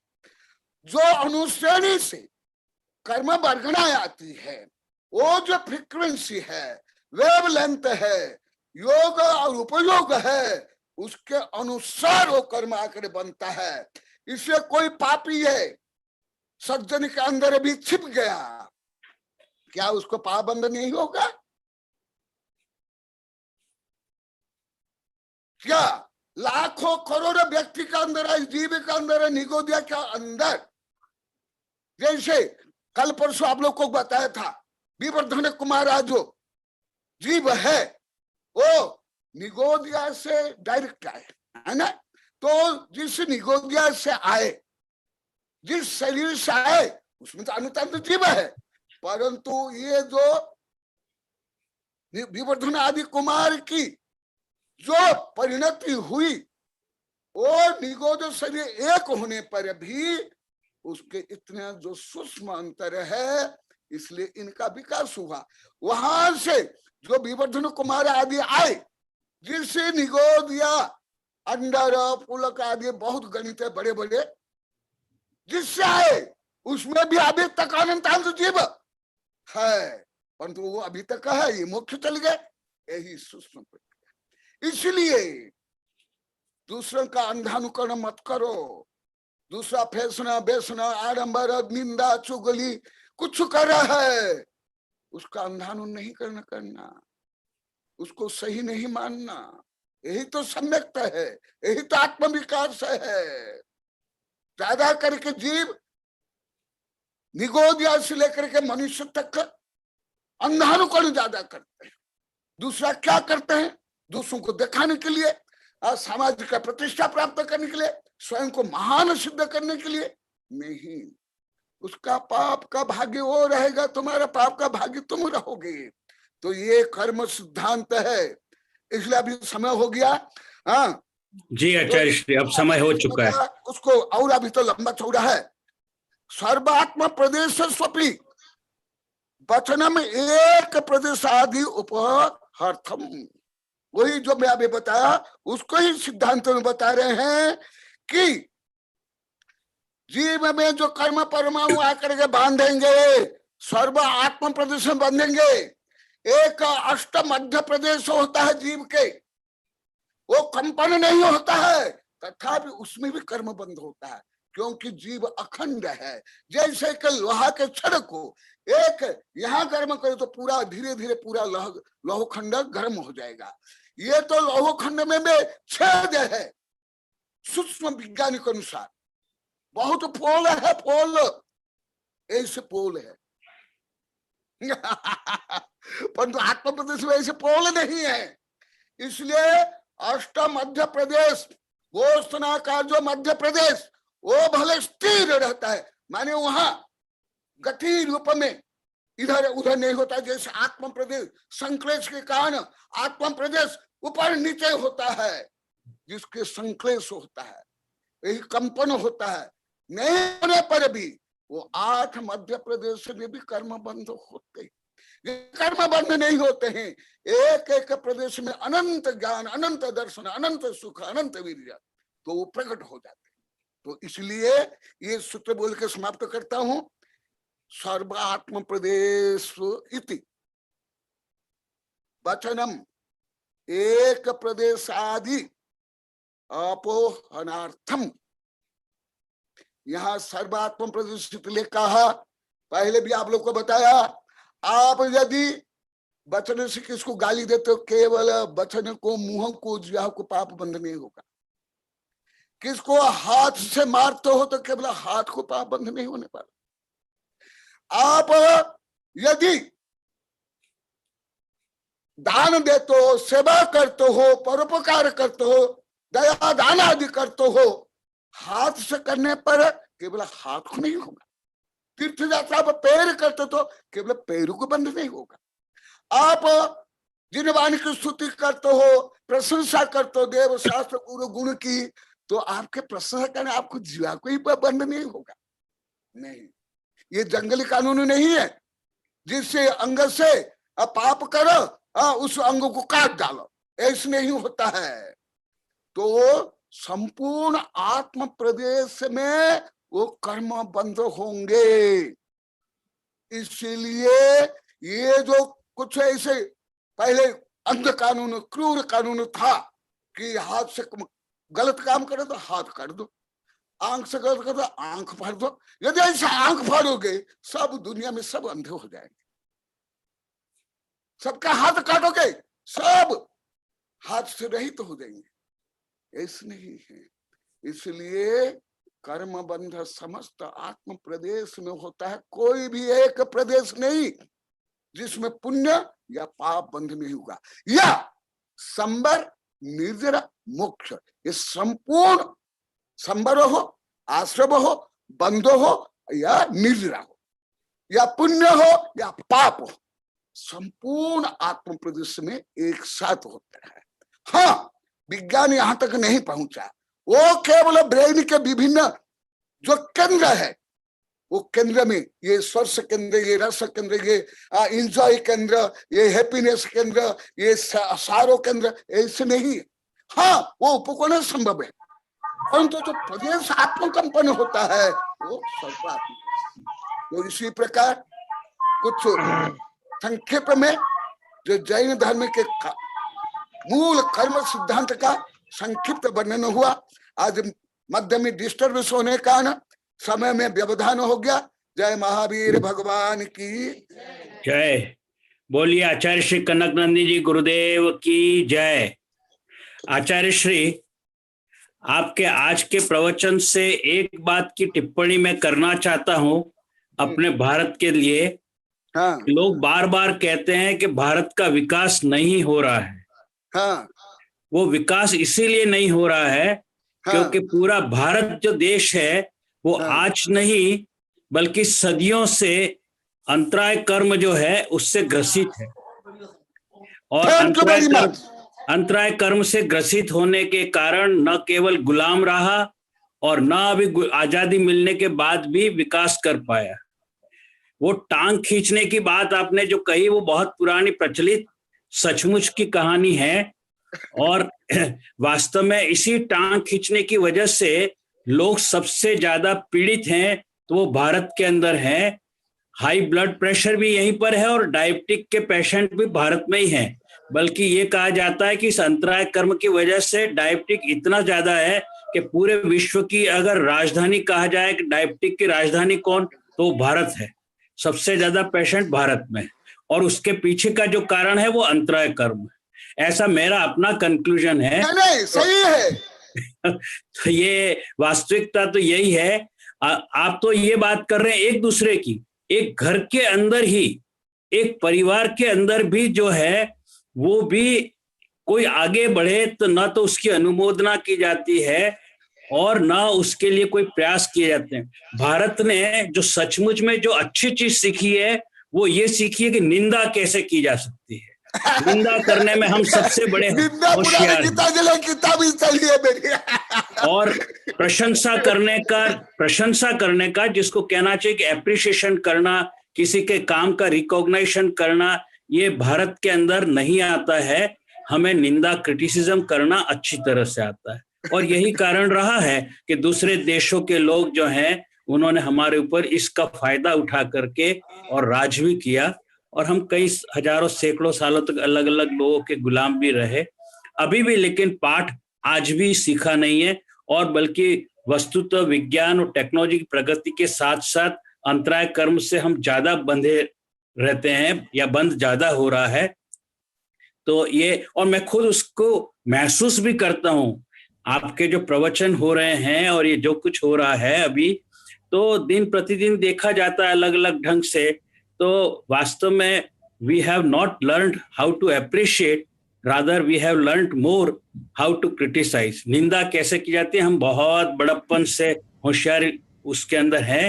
जो अनुश्रेणी से कर्म वर्गणा आती है, वो जो फ्रीक्वेंसी है, वेवलेंथ है, योग और उपयोग है, उसके अनुसार वो कर्म आकर बनता है। इसलिए कोई पापी है सज्जन के अंदर भी छिप गया, क्या उसको पाबंद नहीं होगा? क्या लाखों करोड़ों व्यक्ति का अंदर है, जीव का अंदर है, निगोदिया के अंदर। जैसे कल परसों आप लोग को बताया था, विवर्धन कुमार जो जीव है वो निगोदिया से डायरेक्ट आए, है ना। तो जिस निगोदिया से आए, जिस शरीर से आए, उसमें तो अनुतंत जीव है, परंतु ये जो विवर्धन आदि कुमार की जो परिणति हुई, वो निगोद शरीर एक होने पर भी उसके इतने जो सूक्ष्म अंतर है, इसलिए इनका विकास हुआ। वहां से जो विवर्धन कुमार आदि आए, जिससे निगोदिया अंडर पुलक आदि बहुत गणित है बड़े बड़े, जिससे आए उसमें भी अभी तक अनंत जीव है, परंतु वो अभी तक है, ये मोक्ष चल गए। यही सूक्ष्म प्रक्रिया। इसलिए दूसरों का अंधानुकरण मत करो। दूसरा फैसना बेसना आडंबर निंदा चुगली कुछ कर रहा है, उसका अंधानुकरण नहीं करना, उसको सही नहीं मानना। यही तो सम्यकता है, यही तो आत्मविकास है। ज्यादा करके जीव निगोदिया से लेकर के मनुष्य तक अंधानुकरण ज्यादा करते हैं। दूसरा क्या करते हैं? दूसरों को दिखाने के लिए, सामाजिक प्रतिष्ठा प्राप्त करने के लिए, स्वयं को महान सिद्ध करने के लिए नहीं। उसका पाप का भाग्य वो रहेगा, तुम्हारा पाप का भाग्य तुम रहोगे। तो ये कर्म सिद्धांत है। इसलिए अभी समय हो गया। हाँ जी आचार्य श्री, अब समय हो चुका है। उसको और अभी तो लंबा चौड़ा है। सर्वात्म प्रदेश स्वपी वचनम एक प्रदेश आदि उपहर्थम, वही जो मैं अभी बताया उसको ही सिद्धांत में बता रहे हैं कि जीव में जो कर्म परमाणु आकर के बांधेंगे, सर्व आत्म प्रदेश में बांधेंगे। एक अष्ट मध्य प्रदेश होता है जीव के, वो कंपन नहीं होता है, तथापि उसमें भी कर्म बंध होता है, क्योंकि जीव अखंड है। जैसे कि लोहा के छड़ को एक यहाँ गर्म करे तो पूरा धीरे धीरे पूरा लोहखंड गर्म हो जाएगा। ये तो लोहखंड में छेद है, सूक्ष्म वैज्ञानिक अनुसार बहुत पोल है, पोल ऐसे पोल है। परंतु आत्म प्रदेश में ऐसे पोल नहीं है। इसलिए अष्ट मध्य प्रदेश, गोस्तना का जो मध्य प्रदेश वो भले स्थिर रहता है, माने वहां गति रूप में इधर उधर नहीं होता। जैसे आत्म प्रदेश संक्लेश के कारण आत्म प्रदेश ऊपर नीचे होता है, जिसके संक्लेश होता है, यही कंपन होता है। नहीं होने पर भी वो आठ मध्य प्रदेश में भी कर्म बंध होते हैं। कर्म बंध नहीं होते हैं, एक एक प्रदेश में अनंत ज्ञान, अनंत दर्शन, अनंत सुख, अनंत वीर्य तो वो प्रकट हो जाते हैं। तो इसलिए ये सूत्र बोल के समाप्त करता हूं। सर्वात्म प्रदेश इति वचनम एक प्रदेश आदि अपोहनार्थम। यहाँ सर्वात्म प्रदेश इसलिए कहा, पहले भी आप लोग को बताया, आप यदि वचन से किसको गाली देते हो, केवल वचन को, मुंह को, जिह्वा को पाप बंध नहीं होगा। किसको हाथ से मारते हो तो केवल हाथ को पाप बंध नहीं होने पाता। आप यदि दान देते हो, सेवा करते हो, परोपकार करते हो, दया दान आदि करते हो, हाथ से करने पर केवल हाथ को नहीं होगा। तीर्थ यात्रा पर पैर करते तो केवल पैरों को बंद नहीं होगा। आप जिन वाणी की स्तुति करते हो, प्रशंसा करते हो देव शास्त्र गुरु गुण की, तो आपके प्रशंसा करने आपको जीवा को ही बंद नहीं होगा। नहीं, ये जंगली कानून नहीं है जिससे अंग से पाप करो उस अंग को काट डालो, ऐसे नहीं होता है। तो संपूर्ण आत्म प्रदेश में वो कर्म बंद होंगे। इसलिए ये जो कुछ ऐसे पहले अंध कानून, क्रूर कानून था कि हाथ से गलत काम करे तो हाथ काट दो, आंख से गलत करे तो आंख फाड़ दो। यदि ऐसे आंख फाड़ोगे सब दुनिया में सब अंधे हो जाएंगे। सबका हाथ काटोगे सब हाथ से रहित हो जाएंगे। ऐसे नहीं है। इसलिए कर्म बंध समस्त आत्म प्रदेश में होता है। कोई भी एक प्रदेश नहीं जिसमें पुण्य या पाप बंध नहीं होगा। या संबर, निर्जरा, मोक्ष, ये संपूर्ण संबर हो, आश्रम हो, बंधो हो या निर्जरा हो, या पुण्य हो या पाप हो, संपूर्ण आत्म प्रदेश में एक साथ होता है। हाँ, विज्ञान यहां तक नहीं पहुंचा। वो केवल ब्रेन के विभिन्न जो केंद्र है, वो केंद्र में ये स्पर्श केंद्र, ये रस केंद्र, ये इंजॉय केंद्र, ये हैप्पीनेस केंद्र, ये सारो केंद्र, ऐसे नहीं। हाँ, वो उपकरण संभव है, परंतु जो प्रदेश आत्मकंपन होता है वो सर्वात्म। तो इसी प्रकार कुछ संक्षेप में जो जैन धर्म के मूल कर्म सिद्धांत का संक्षिप्त वर्णन हुआ। आज मध्य में डिस्टर्बेंस होने का कारण समय में व्यवधान हो गया। जय महावीर भगवान की जय। बोलिए आचार्य श्री कनक नंदी जी गुरुदेव की जय। आचार्य श्री, आपके आज के प्रवचन से एक बात की टिप्पणी मैं करना चाहता हूं अपने भारत के लिए। हाँ, लोग बार बार कहते हैं कि भारत का विकास नहीं हो रहा है। हाँ, वो विकास इसीलिए नहीं हो रहा है क्योंकि पूरा भारत जो देश है वो आज नहीं बल्कि सदियों से अंतराय कर्म जो है उससे ग्रसित है। और अंतराय कर्म से ग्रसित होने के कारण न केवल गुलाम रहा और न अभी आजादी मिलने के बाद भी विकास कर पाया। वो टांग खींचने की बात आपने जो कही वो बहुत पुरानी प्रचलित सचमुच की कहानी है, और वास्तव में इसी टांग खींचने की वजह से लोग सबसे ज्यादा पीड़ित हैं तो वो भारत के अंदर हैं। हाई ब्लड प्रेशर भी यहीं पर है और डायबिटिक के पेशेंट भी भारत में ही हैं। बल्कि ये कहा जाता है कि इस अंतराय कर्म की वजह से डायबिटिक इतना ज्यादा है कि पूरे विश्व की अगर राजधानी कहा जाए कि डायबिटिक की राजधानी कौन, तो भारत है। सबसे ज्यादा पेशेंट भारत में, और उसके पीछे का जो कारण है वो अंतराय कर्म है। ऐसा मेरा अपना कंक्लूजन है। नहीं, सही है। तो ये वास्तविकता तो यही है। आप तो ये बात कर रहे हैं एक दूसरे की, एक घर के अंदर ही, एक परिवार के अंदर भी जो है वो भी कोई आगे बढ़े तो ना तो उसकी अनुमोदना की जाती है और ना उसके लिए कोई प्रयास किए जाते हैं। भारत ने जो सचमुच में जो अच्छी चीज सीखी है वो ये सीखी है कि निंदा कैसे की जा सकती है। निंदा करने में हम सबसे बड़े होशियार हैं। और प्रशंसा करने का जिसको कहना चाहिए कि एप्रिसिएशन करना, किसी के काम का रिकॉग्निशन करना, ये भारत के अंदर नहीं आता है। हमें निंदा क्रिटिसिज्म करना अच्छी तरह से आता है, और यही कारण रहा है कि दूसरे देशों के लोग जो हैं उन्होंने हमारे ऊपर इसका फायदा उठा करके और राज भी किया, और हम कई हजारों सैकड़ों सालों तक अलग अलग लोगों के गुलाम भी रहे अभी भी। लेकिन पाठ आज भी सीखा नहीं है, और बल्कि वस्तुतः विज्ञान और टेक्नोलॉजी की प्रगति के साथ साथ अंतराय कर्म से हम ज्यादा बंधे रहते हैं या बंद ज्यादा हो रहा है। तो ये, और मैं खुद उसको महसूस भी करता हूँ। आपके जो प्रवचन हो रहे हैं और ये जो कुछ हो रहा है अभी, तो दिन प्रतिदिन देखा जाता है अलग अलग ढंग से। तो वास्तव में we have not learned how to appreciate, rather we have learned more how to criticise. निंदा कैसे की जाती है, हम बहुत बड़प्पन से होशियार उसके अंदर है।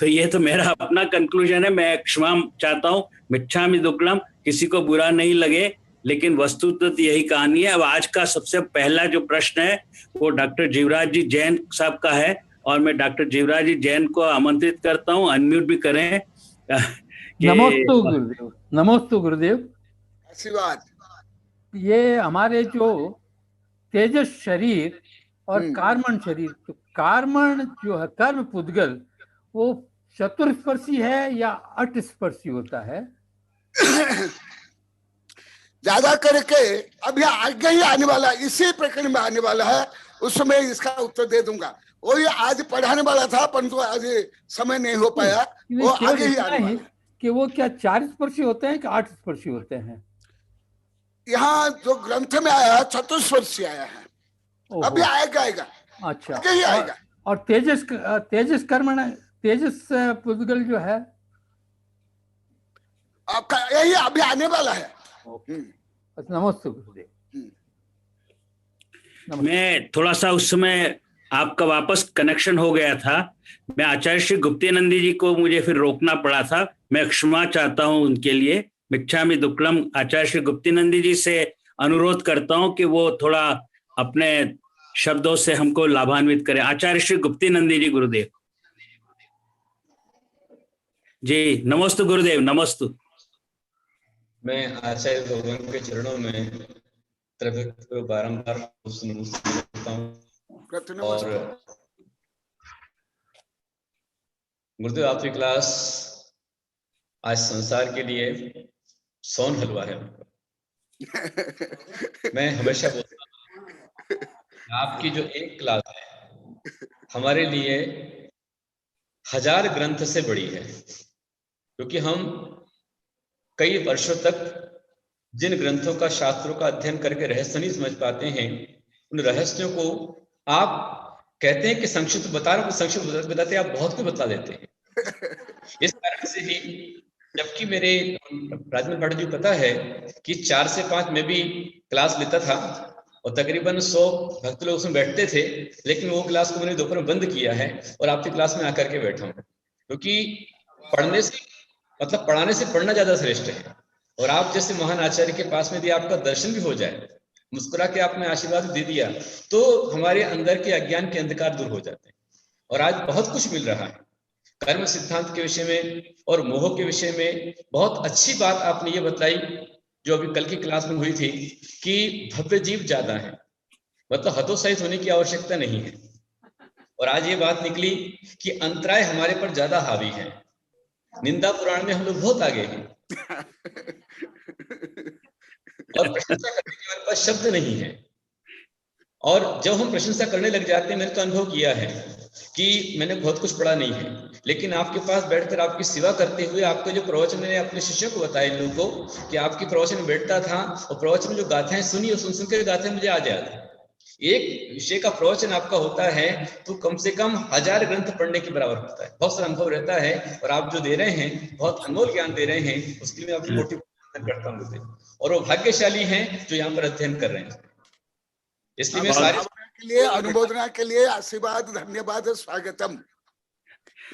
तो ये तो मेरा अपना कंक्लूजन है। मैं क्षमा चाहता हूँ, मिच्छामि दुक्कडम, किसी को बुरा नहीं लगे, लेकिन वस्तुतः यही कहानी है। अब आज का सबसे पहला जो प्रश्न है वो डॉक्टर जीवराज जी जैन साहब का है, और मैं डॉक्टर जीवराज जी जैन को आमंत्रित करता हूँ, अनम्यूट भी करें। नमोस्तु गुरुदेव। नमोस्तु गुरुदेव। आशीर्वाद। ये हमारे जो तेजस शरीर और कार्मण शरीर, तो कार्मण जो है कर्म पुद्गल, वो चतुर्स्पर्शी है या अष्टस्पर्शी होता है? ज्यादा करके अब यह आगे ही आने वाला, इसी प्रकरण में आने वाला है, उसमें इसका उत्तर दे दूंगा। वो ये आज पढ़ाने वाला था परंतु आज समय नहीं हो पाया। वो आगे ही आने वाला कि वो क्या 4 स्पर्शी होते हैं कि 8 स्पर्शी होते हैं? यहाँ जो ग्रंथ में आया है चतुस्पर्शी आया है, अभी आएगा। अच्छा, आगे ही आएगा। और तेजस कर्मण, तेजस पुद्गल जो है आपका यही अभी आने वाला है। नमस्ते गुरुदेव। मैं थोड़ा सा उस समय आपका वापस कनेक्शन हो गया था। मैं आचार्य श्री गुप्तेनंदी जी को मुझे फिर रोकना पड़ा था। मैं क्षमा चाहता हूं उनके लिए। मिच्छामि दुक्कडम। आचार्य श्री गुप्तेनंदी जी से अनुरोध करता हूं कि वो थोड़ा अपने शब्दों से हमको लाभान्वित करें। आचार्य श्री गुप्तेनंदी जी, गुरुदेव जी। नमस्ते गुरुदेव, नमस्ते। मैं आचार्य भगवान के चरणों में त्रिव्यक्त को बारंबार करता हूँ। और गुरुदेव, आपकी क्लास आज संसार के लिए सोन हलवा है। मैं हमेशा बोलता हूँ आपकी जो एक क्लास है हमारे लिए 1000 ग्रंथ से बड़ी है, क्योंकि हम कई वर्षों तक जिन ग्रंथों का, शास्त्रों का अध्ययन करके रहस्य नहीं समझ पाते हैं, उन रहस्यों को आप कहते हैं कि संक्षिप्त बता रहे हो, संक्षिप्त बताते आप बहुत कुछ बता देते हैं। इस कारण से ही, जबकि मेरे राजमल भट्ट जी पता है कि 4 से 5 में भी क्लास लेता था और तकरीबन 100 भक्त लोग उसमें बैठते थे, लेकिन वो क्लास को मैंने दोपहर में बंद किया है और आपकी क्लास में आकर के बैठा हूँ, क्योंकि पढ़ने से मतलब पढ़ाने से पढ़ना ज्यादा श्रेष्ठ है। और आप जैसे महान आचार्य के पास में यदि आपका दर्शन भी हो जाए, मुस्कुरा के आपने आशीर्वाद दे दिया, तो हमारे अंदर के अज्ञान के अंधकार दूर हो जाते हैं। और आज बहुत कुछ मिल रहा है कर्म सिद्धांत के विषय में और मोह के विषय में। बहुत अच्छी बात आपने ये बताई जो अभी कल की क्लास में हुई थी कि भव्य जीव ज्यादा है, मतलब हतोत्साहित होने की आवश्यकता नहीं है। और आज ये बात निकली कि अंतराय हमारे पर ज्यादा हावी है। निंदा पुराण में हम लोग बहुत आगे हैं और प्रशंसा करने के हमारे पास शब्द नहीं है। और जब हम प्रशंसा करने लग जाते हैं, मैंने तो अनुभव किया है कि मैंने बहुत कुछ पढ़ा नहीं है, लेकिन आपके पास बैठकर आपकी सेवा करते हुए आपके जो प्रवचन मैंने अपने शिष्यों को बताया इन लोगों को कि आपकी प्रवचन में बैठता था और प्रवचन में जो गाथाएं सुनी और सुन के गाथाएं मुझे आ जाती। एक विषय का प्रवचन आपका होता है तो कम से कम 1000 ग्रंथ पढ़ने के बराबर होता है। बहुत सारा अनुभव रहता है और आप जो दे रहे हैं, बहुत अनमोल ज्ञान दे रहे हैं, उसके लिए मैं आपको कोटि करता हूँ। और वो भाग्यशाली हैं जो यहाँ पर अध्ययन कर रहे हैं। इसलिए मैं सारे के लिए अनुमोदना के लिए आशीर्वाद, धन्यवाद, स्वागतम।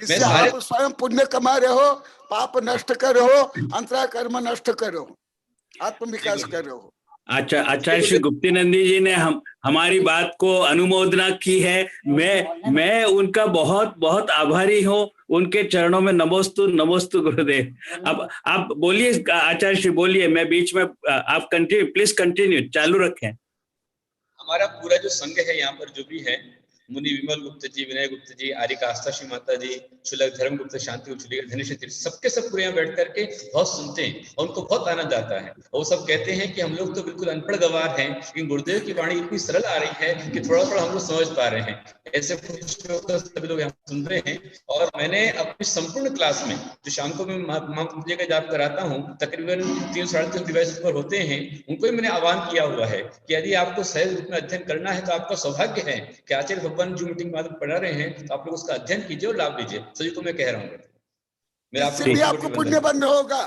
इससे आप स्वयं पुण्य कमा रहे हो, पाप नष्ट कर रहे हो, अंतरा कर्म नष्ट करो, आत्म विकास कर रहे हो। अच्छा, आचार्य श्री गुप्तिनंदी जी ने हमारी बात को अनुमोदना की है। मैं उनका बहुत बहुत आभारी हूँ। उनके चरणों में नमोस्तु नमोस्तु गुरुदेव। अब आप बोलिए आचार्य श्री, बोलिए, मैं बीच में, आप कंटिन्यू, प्लीज कंटिन्यू, चालू रखें। हमारा पूरा जो संघ है यहाँ पर जो भी है, मुनि विमल गुप्त जी, विनय गुप्त जी, आर्यका आस्था श्री माता जी, शुलक धर्म गुप्त, शांति गुप्त, धनेश तीर्थ, सबके सब पूरे यहाँ बैठ करके बहुत सुनते हैं और उनको बहुत आनंद आता है। और वो सब कहते हैं कि हम लोग तो बिल्कुल अनपढ़ गवार हैं, लेकिन गुरुदेव की वाणी इतनी सरल आ रही है कि थोड़ा थोड़ा हम लोग समझ पा रहे हैं। ऐसे सभी लोग यहाँ सुन रहे हैं। और मैंने अपनी संपूर्ण क्लास में जो शाम को मैं मां पूजा का जाप कराता हूँ, तकरीबन 3-3.5 डिवाइस पर होते हैं, उनको ही मैंने आह्वान किया हुआ है कि यदि आपको सहज रूप में अध्ययन करना है तो आपका सौभाग्य है कि आचार्य भगवान जो मीटिंग में पढ़ा रहे हैं, तो आप लोग उसका अध्ययन कीजिए और लाभ लीजिए। सभी को मैं कह रहा हूँ, मेरा आपको पुण्य बंद होगा,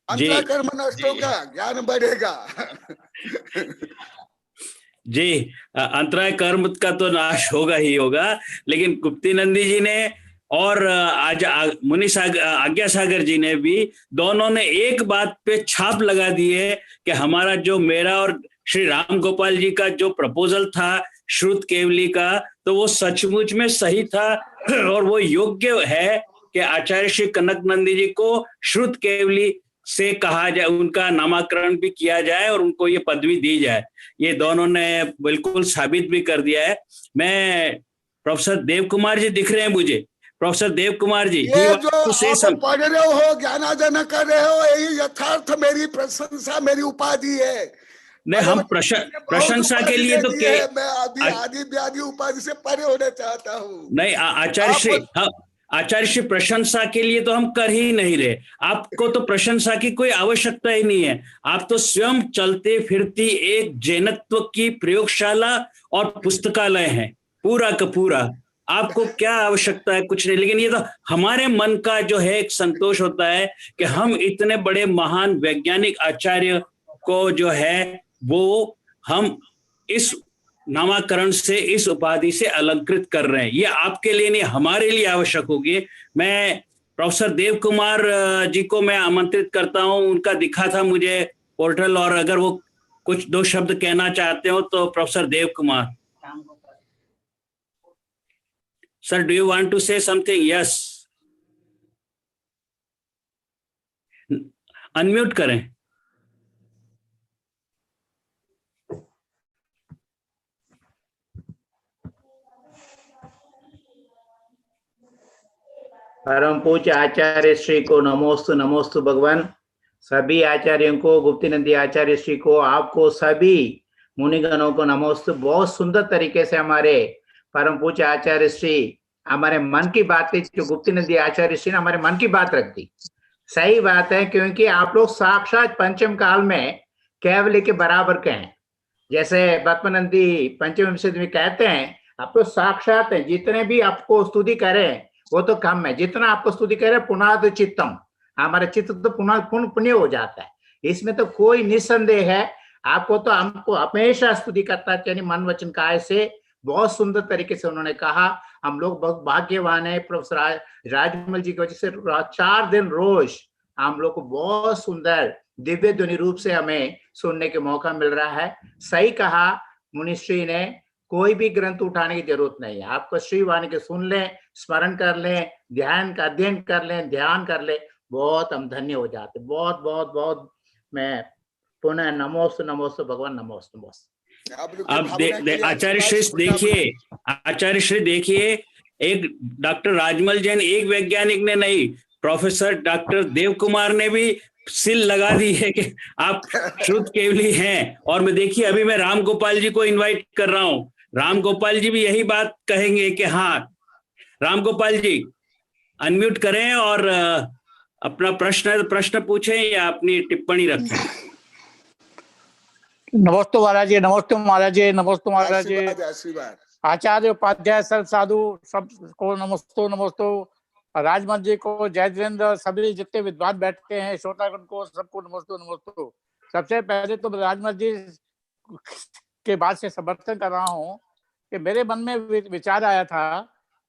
अंतरा कर्म नष्ट होगा, ज्ञान बढ़ेगा। जी, अंतराय कर्म का तो नाश होगा ही होगा। लेकिन गुप्तिनंदी जी ने और आज मुनि सागर, आज्ञा सागर जी ने भी, दोनों ने एक बात पे छाप लगा दी है कि हमारा जो, मेरा और श्री राम गोपाल जी का जो प्रपोजल था श्रुत केवली का, तो वो सचमुच में सही था और वो योग्य है कि आचार्य श्री कनक नंदी जी को श्रुत केवली से कहा जाए, उनका नामकरण भी किया जाए और उनको ये पदवी दी जाए। ये दोनों ने बिल्कुल साबित भी कर दिया है। मैं, प्रोफेसर देव कुमार जी दिख रहे हैं मुझे, प्रोफेसर देव कुमार जी, ये जो आप पढ़ रहे हो, ज्ञानार्जन कर रहे हो, यही यथार्थ मेरी प्रशंसा, मेरी उपाधि है। नहीं, हम प्रशंसा के लिए तो मैं आदि व्याधि उपाधि से परे होना चाहता हूँ। नहीं आचार्य श्री, हाँ आचार्य श्री, प्रशंसा के लिए तो हम कर ही नहीं रहे। आपको तो प्रशंसा की कोई आवश्यकता ही नहीं है। आप तो स्वयं चलते फिरती एक जैनत्व की प्रयोगशाला और पुस्तकालय है, पूरा का पूरा। आपको क्या आवश्यकता है? कुछ नहीं। लेकिन ये तो हमारे मन का जो है एक संतोष होता है कि हम इतने बड़े महान वैज्ञानिक आचार्य को जो है वो हम इस नामकरण से, इस उपाधि से अलंकृत कर रहे हैं। ये आपके लिए नहीं, हमारे लिए आवश्यक होगी। मैं प्रोफेसर देव कुमार जी को मैं आमंत्रित करता हूं, उनका दिखा था मुझे पोर्टल, और अगर वो कुछ 2 शब्द कहना चाहते हो तो professor Dev Kumar. Sir, do you want to say something? Yes, unmute करें। परम पूज्य आचार्य श्री को नमोस्तु नमोस्तु भगवान। सभी आचार्यों को, गुप्तिनंदी आचार्य श्री को, आपको सभी मुनिगणों को नमोस्तु। बहुत सुंदर तरीके से हमारे परम पूज्य आचार्य श्री हमारे मन की बात, जो गुप्तिनंदी आचार्य श्री ने हमारे मन की बात रख दी। सही बात है, क्योंकि आप लोग साक्षात पंचम काल में केवली के बराबर के हैं। जैसे बत्मानंदी पंचम विशुद्धि में कहते हैं, आप लोग साक्षात हैं। जितने भी आपको स्तुति करें वो तो कम है, जितना आपको स्तुति करे पुनाद चित्तम, हमारा चित्त तो पुनः पुण्य हो जाता है। इसमें तो कोई निस्संदेह है। आपको तो हमको हमेशा स्तुति करता चाहिए मन वचन काया से। बहुत सुंदर तरीके से उन्होंने कहा। हम लोग बहुत भाग्यवान है प्रोफेसर राजमल जी की वजह से 4 दिन रोज हम लोग को बहुत सुंदर दिव्य ध्वनि रूप से हमें सुनने के मौका मिल रहा है। सही कहा मुनिश्री ने, कोई भी ग्रंथ उठाने की जरूरत नहीं है। आपको श्रीवाणी के सुन लें, स्मरण कर लें, ध्यान का अध्ययन कर लें, ध्यान कर लें, बहुत हम धन्य हो जाते। बहुत बहुत बहुत मैं पुनः नमोस्तु नमोस्तु भगवान नमोस्तु नमोस्तु। अब आचार्य श्री देखिए, आचार्य श्री देखिए, एक डॉक्टर राजमल जैन एक वैज्ञानिक ने नहीं, प्रोफेसर डॉक्टर देव कुमार ने भी सील लगा दी है कि आप श्रुत केवली हैं। और मैं देखिए अभी मैं राम गोपाल जी को इनवाइट कर रहा हूं, राम गोपाल जी भी यही बात कहेंगे कि हाँ। राम गोपाल जी अनम्यूट करें और अपना प्रश्न पूछें या अपनी टिप्पणी रखें। नमस्ते महाराज जी, नमस्ते महाराज जी, नमस्ते महाराज जी, आचार्य उपाध्याय सर साधु सबको नमस्ते नमस्ते, राजमल जी को, जयेंद्र, सभी जितने विद्वान बैठते हैं, श्रोतागण को सबको नमस्ते नमस्ते। सबसे पहले तो राजमल जी के बात से समर्थन कर रहा हूँ कि मेरे मन में विचार आया था।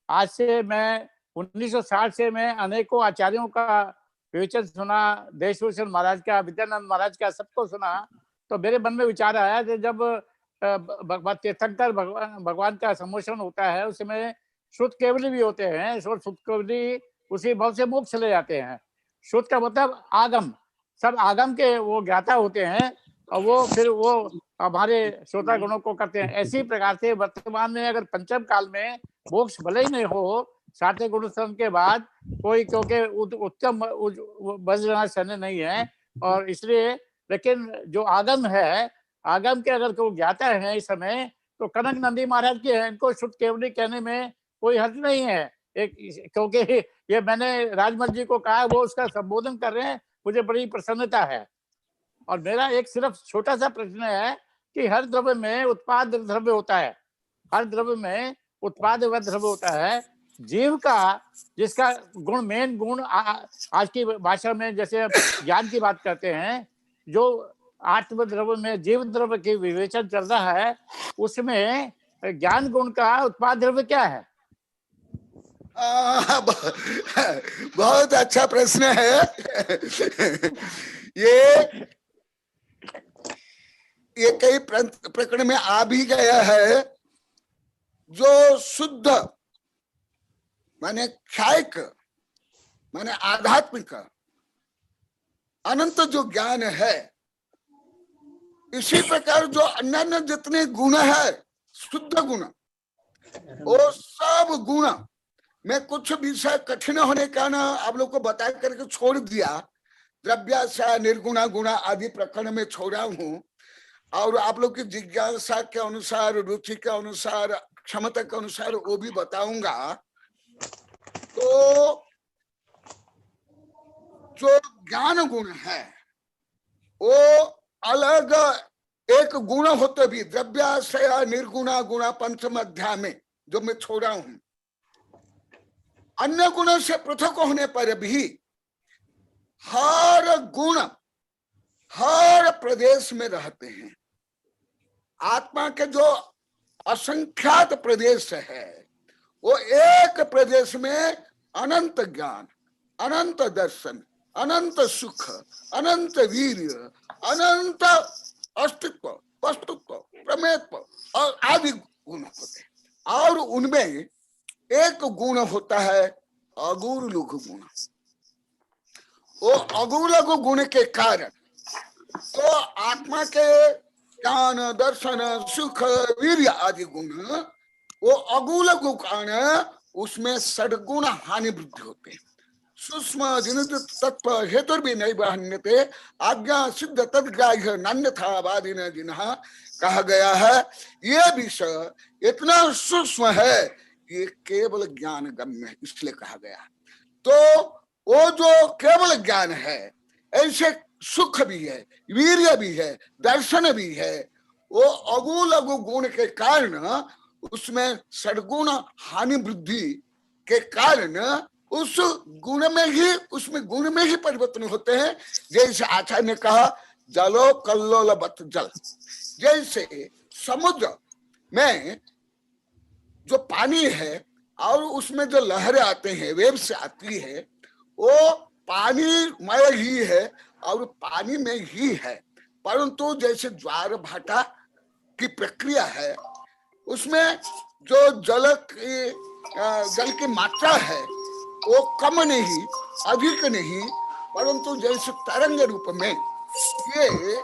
आज से मैं 1960 से मैं अनेकों आचार्यों का विवेचन सुना, देशभूषण महाराज का, विद्यानंद महाराज का, सबको सुना। तो मेरे मन में विचार आया कि जब तीर्थंकर भगवान का सम्मोहन होता है उसमें श्रुत केवली भी होते हैं। श्रुत केवली उसी भाव से मोक्ष चले जाते हैं। श्रुत का मतलब आगम, सब आगम के वो ज्ञाता होते हैं और वो फिर वो हमारे श्रोता गणों को करते हैं। इसी प्रकार से वर्तमान में अगर पंचम काल में मोक्ष भले ही नहीं हो, 60 गुण के बाद कोई, क्योंकि उत्तम वज्रनाथ शनि नहीं है और इसलिए, लेकिन जो आगम है, आगम के अगर कोई ज्ञाता है इस समय तो कनक नंदी महाराज के हैं। इनको शुद्ध केवली कहने में कोई हर्ज नहीं है, क्योंकि ये मैंने राजमल जी को कहा, वो उसका संबोधन कर रहे हैं, मुझे बड़ी प्रसन्नता है। और मेरा एक सिर्फ छोटा सा प्रश्न है कि हर द्रव्य में उत्पाद द्रव्य होता है, हर द्रव्य में उत्पाद व द्रव्य होता है। जीव का जिसका गुण, मेन गुण आज की भाषा में जैसे ज्ञान की बात करते हैं, जो आत्म द्रव्य में जीव द्रव्य की विवेचन चल रहा है, उसमें ज्ञान गुण का उत्पाद द्रव्य क्या है? बहुत अच्छा प्रश्न है। ये कई प्रकरण में आ भी गया है। जो शुद्ध माने क्षायक माने आध्यात्मिक अनंत जो ज्ञान है, इसी प्रकार जो अन्य जितने गुण है, शुद्ध गुण, वो सब गुण मैं कुछ विषय कठिन होने का ना आप लोग को बता करके छोड़ दिया। द्रव्याशा, निर्गुणा, गुणा आदि प्रकरण में छोड़ा हूं और आप लोग की जिज्ञासा के अनुसार, रुचि के अनुसार, क्षमता के अनुसार वो भी बताऊंगा। तो जो ज्ञान गुण है वो अलग एक गुण होते भी, द्रव्याशय निर्गुणा गुणा पंचम अध्याय में जो मैं छोड़ा हूं, अन्य गुणों से पृथक होने पर भी हर गुण हर प्रदेश में रहते हैं। आत्मा के जो असंख्यात प्रदेश है, वो एक प्रदेश में अनंत ज्ञान, अनंत दर्शन, अनंत सुख, अनंत वीर्य, अनंत अस्तित्व, वस्तुत्व, प्रमेयत्व और आदि गुण होते हैं। और उनमें एक गुण होता है अगुर लघु गुण। वो अगुर लघु गुण के कारण तो आत्मा के ज्ञान, दर्शन, सुख, वीर्य आदि गुण, वो अगुर लघु कारण उसमें सद्गुण हानि वृद्धि होते हैं। सूक्ष्म जिनित तत्व हेतु भी नहीं बहन्यते आज्ञा सिद्ध तद्ग्राह्य नान्यथा वादिन जिन्हा कहा गया है। ये विषय इतना सूक्ष्म है, ये केवल ज्ञान गम्य है, इसलिए कहा गया। तो वो जो केवल ज्ञान है, ऐसे सुख भी है, वीर्य भी है, दर्शन भी है, वो अगु लघु गुण के कारण उसमें सद्गुण हानि वृद्धि के कारण उस गुण में ही, उसमें गुण में ही परिवर्तन होते हैं। जैसे आचार्य ने कहा जलो कल्लोलवत् जल। जैसे समुद्र में जो पानी है और उसमें जो लहरें आते हैं, वेव्स आती है, वो पानीमय ही है और पानी में ही है। परंतु जैसे ज्वार भाटा की प्रक्रिया है, उसमें जो जल की मात्रा है वो कम नहीं, अधिक नहीं, परंतु जैसे तरंग रूप में, ये